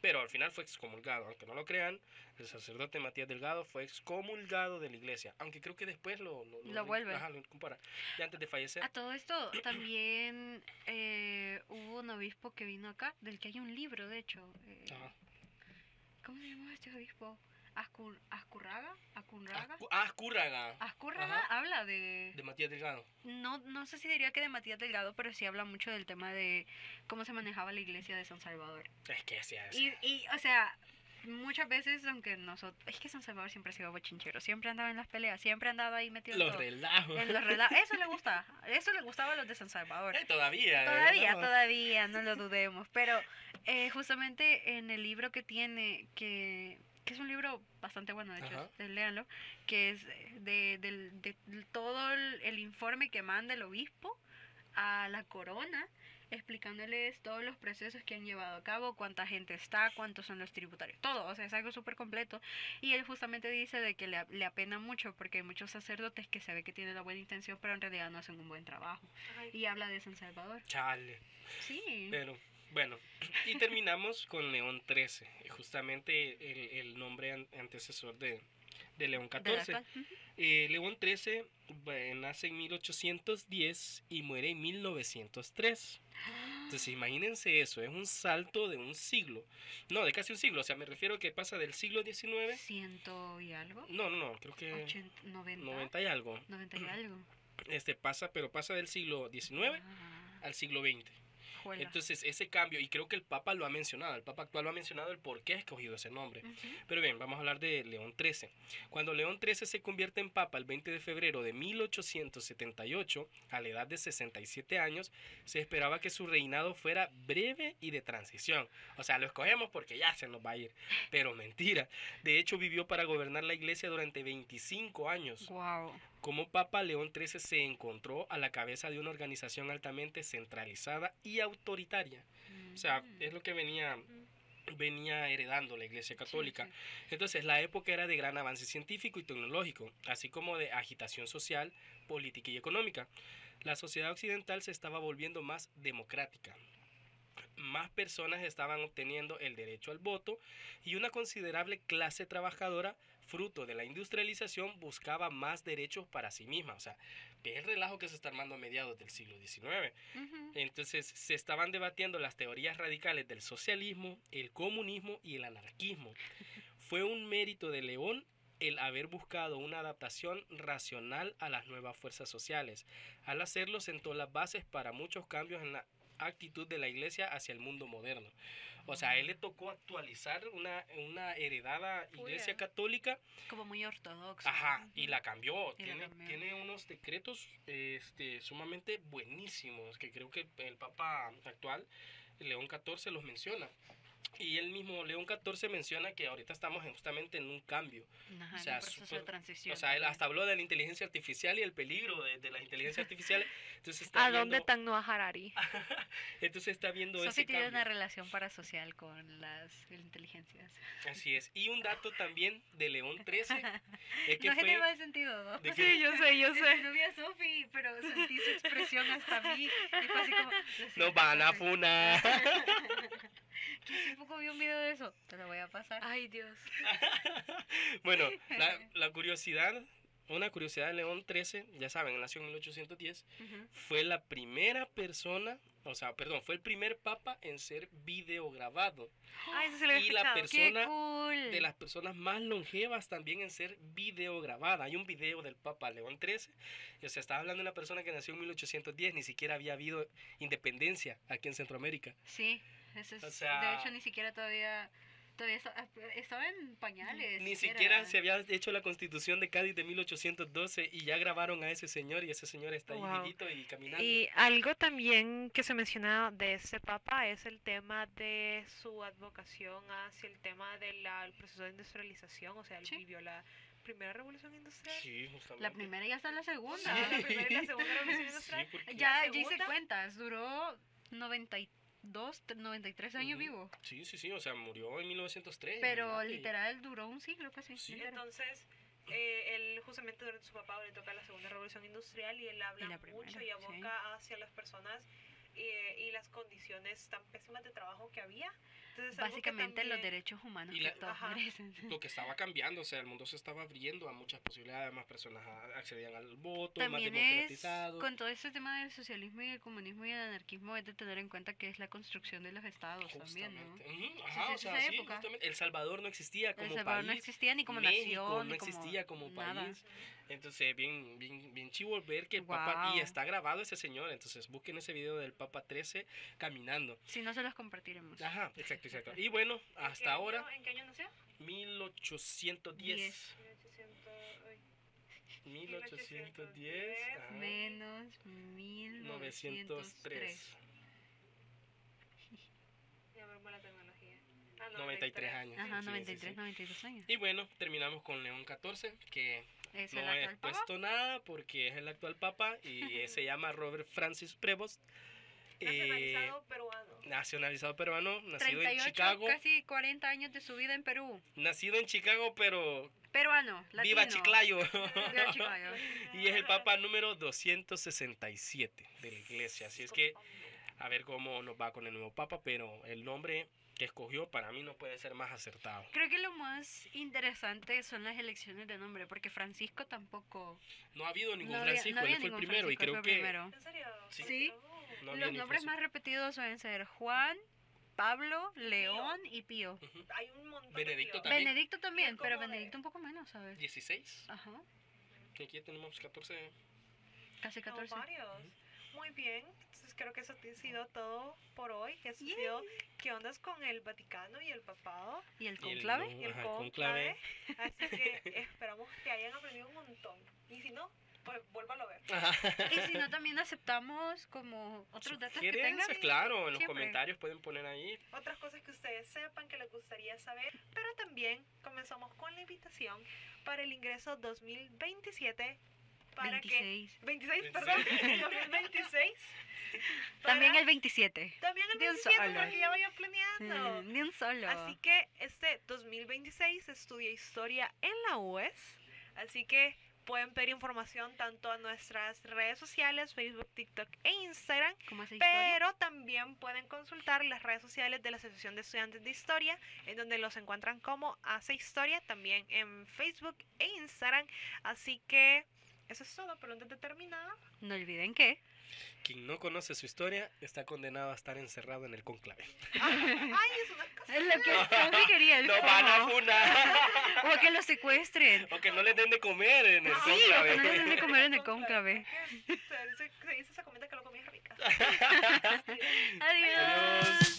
Pero al final fue excomulgado. Aunque no lo crean, el sacerdote Matías Delgado fue excomulgado de la iglesia. Aunque creo que después lo vuelve. Ajá, lo incorpora. Y antes de fallecer. A todo esto también hubo un obispo que vino acá, del que hay un libro, de hecho. Ajá. ¿Cómo se llama este obispo? ¿Ascurraga? ¿Acunraga? Azcúrraga. Ascurraga Ajá. habla de... De Matías Delgado. No sé si diría que de Matías Delgado, pero sí habla mucho del tema de cómo se manejaba la iglesia de San Salvador. Es que sí, Y o sea, muchas veces, aunque nosotros... Es que San Salvador siempre ha sido bochinchero, siempre andaba en las peleas, siempre andaba ahí metido en los todo. relajos. En los relajos. Eso le gusta, eso le gustaba a los de San Salvador. Todavía. Todavía, no lo dudemos. Pero justamente en el libro que tiene, que es un libro bastante bueno, de hecho, Ajá. léanlo, que es de todo el informe que manda el obispo a la corona, explicándoles todos los procesos que han llevado a cabo, cuánta gente está, cuántos son los tributarios, todo, o sea, es algo súper completo. Y él justamente dice de que le apena mucho porque hay muchos sacerdotes que se ve que tienen la buena intención, pero en realidad no hacen un buen trabajo. Ay, Y habla de San Salvador. Chale. Sí. Pero, bueno, y terminamos con León XIII, justamente el nombre antecesor de León del XIV. actual. Ujú. León XIII nace en 1810 y muere en 1903. Entonces imagínense eso, es un salto de un siglo, no, de casi un siglo, o sea, me refiero que pasa del siglo XIX, Ciento y algo. no, creo que 80, 90. 90 y algo, 90 y algo. pasa del siglo XIX Ah, al siglo XX. juela. Entonces ese cambio, y creo que el Papa lo ha mencionado, el Papa actual lo ha mencionado el por qué ha escogido ese nombre. Ujú. Pero bien, vamos a hablar de León XIII. Cuando León XIII se convierte en Papa el 20 de febrero de 1878, a la edad de 67 años, se esperaba que su reinado fuera breve y de transición. O sea, lo escogemos porque ya se nos va a ir. Pero mentira. De hecho, vivió para gobernar la iglesia durante 25 años. Guau. Como Papa, León XIII se encontró a la cabeza de una organización altamente centralizada y autoritaria. O sea, es lo que venía heredando la Iglesia Católica. Sí, Entonces, la época era de gran avance científico y tecnológico, así como de agitación social, política y económica. La sociedad occidental se estaba volviendo más democrática. Más personas estaban obteniendo el derecho al voto y una considerable clase trabajadora, fruto de la industrialización, buscaba más derechos para sí misma. O sea, ve el relajo que se está armando a mediados del siglo XIX. Ujú. Entonces se estaban debatiendo las teorías radicales del socialismo, el comunismo y el anarquismo. Fue un mérito de León el haber buscado una adaptación racional a las nuevas fuerzas sociales. Al hacerlo sentó las bases para muchos cambios en la actitud de la iglesia hacia el mundo moderno. O sea, a él le tocó actualizar una heredada iglesia Puya. católica. Como muy ortodoxo. Ajá, y la cambió. Y la Tiene, cambió. tiene unos decretos sumamente buenísimos que creo que el Papa actual, León XIV, los menciona. Y él mismo, León XIV, menciona que ahorita estamos justamente en un cambio. Ajá, O en sea, un proceso de súper- transición. O sea, él también. hasta habló de la inteligencia artificial y el peligro de la inteligencia artificial. Entonces está ¿A dónde viendo, tan Noah Harari? entonces está viendo Sophie ese tiene una cambio. relación parasocial con las inteligencias. Así es. Y un dato también de León XIII es que No fue... tiene mal sentido, ¿no? de que- Sí, yo sé, yo Es mi sé. novia Sophie, pero sentí su expresión hasta mí. Y fue así como. "Lo Nos siento, van a Sophie". funar. Que hace poco vi un video de eso. Te lo voy a pasar. Ay, Dios. Bueno, la curiosidad, una curiosidad de León XIII, ya saben, nació en 1810, Ujú. fue la primera persona, o sea, perdón, fue el primer papa en ser videograbado. Ay, eso sí lo había Y la escuchado. persona- ¡Qué cool! De las personas más longevas también en ser videograbada. Hay un video del Papa León XIII. O sea, estaba hablando de una persona que nació en 1810, ni siquiera había habido independencia aquí en Centroamérica. Sí, eso es. O sea- De hecho, ni siquiera todavía estaba en pañales. Ni siquiera se había hecho la constitución de Cádiz de 1812 y ya grabaron a ese señor y ese señor está ahí Wow. vivito y caminando. Y algo también que se menciona de ese papa es el tema de su advocación hacia el tema del proceso de industrialización. O sea, él Sí. vivió la primera revolución industrial. Sí, justamente. La primera y hasta la segunda. Sí, la primera y la segunda revolución industrial. Sí, porque... Ya La hice segunda- cuentas, duró 93 años Ujú. vivo. Sí, o sea, murió en 1903. Pero imagínate. literal duró un siglo casi. Sí. entero. Entonces, él justamente durante su papá le toca la segunda revolución industrial y él habla Y la primera, mucho y sí. aboca hacia las personas y las condiciones tan pésimas de trabajo que había. Entonces, algo que Básicamente los también- derechos humanos Y que la- todos Ajá. merecen. Lo que estaba cambiando, o sea, el mundo se estaba abriendo a muchas posibilidades, más personas accedían al voto, También más es, democratizado. con todo este tema del socialismo y el comunismo y el anarquismo, es de tener en cuenta que es la construcción de los estados también, ¿no? Justamente. Ujú, Sí, ajá, sí, o es sea, esa sí, época. justamente. El Salvador no existía como El Salvador país. no existía ni como México nación, no ni como existía como nada. país. Entonces, bien chivo ver que el Papa, y Guau. está grabado ese señor, entonces busquen ese video del Papa 13 caminando. Si no, se los compartiremos. Ajá, exacto. Y bueno, ¿En qué hasta ahora, ¿En qué año nació? 1810. 10. 1810. ajá, Menos 1903. 903. Ya vemos la tecnología. Ah, 93 años. Ajá, Sí, 93, sí. 92 años. Y bueno, terminamos con León XIV, que Es no el he actual papa. puesto nada porque es el actual papa y se llama Robert Francis Prevost. Nacionalizado peruano. Nacionalizado peruano, nacido en 38, Chicago. casi 40 años de su vida en Perú. Nacido en Chicago, pero Peruano, latino. viva Chiclayo. Viva Chiclayo. Y es el papa número 267 de la iglesia. Así es que a ver cómo nos va con el nuevo papa, pero el nombre que escogió para mí no puede ser más acertado. Creo que lo más interesante son las elecciones de nombre, porque Francisco tampoco... No ha habido ningún no había- Francisco, no había él fue el ningún primero y Francisco, creo fue que primero. ¿En serio? Sí. Sí. no había Los ni nombres más Francisco. repetidos suelen ser Juan, Pablo, León y Pío. Ujú. Hay un montón Benedicto de también. Benedicto también, como pero de- Benedicto un poco menos, ¿sabes? 16. Ajá, Aquí ya tenemos 14. casi No, 14. varios. Muy bien. Entonces creo que eso ha sido todo por hoy. Eso ha sido qué ondas con el Vaticano y el papado ¿Y el Y el conclave? y el Ajá, conclave. Así que esperamos que hayan aprendido un montón. Y si no, pues vuélvalo a ver. Y si no, también aceptamos como otros datos que Sugerencias, tengan. claro, en los Siempre. comentarios pueden poner ahí. Otras cosas que ustedes sepan que les gustaría saber. Pero también comenzamos con la invitación para el ingreso 2027. Para 26. que 26, perdón, 2026. También para- el 27. También el de un 27 solo. porque ya vaya planeando. Ni un solo. Así que este 2026 estudia historia en la UES. Así que pueden pedir información tanto a nuestras redes sociales, Facebook, TikTok e Instagram. ¿Cómo hace historia? Pero también pueden consultar las redes sociales de la Asociación de Estudiantes de Historia, en donde los encuentran como Hace Historia, también en Facebook e Instagram. Así que eso es todo, pero antes de terminar, No olviden que... Quien no conoce su historia está condenado a estar encerrado en el conclave. ay, es una cosa. Es lo que Sophie quería, el ¡No van a FOMO. funar! O que lo secuestren. O que no les den de comer en el Sí, o conclave. que no les den de comer en el conclave. Se dice, se comenta que lo comida rica. Adiós. Adiós.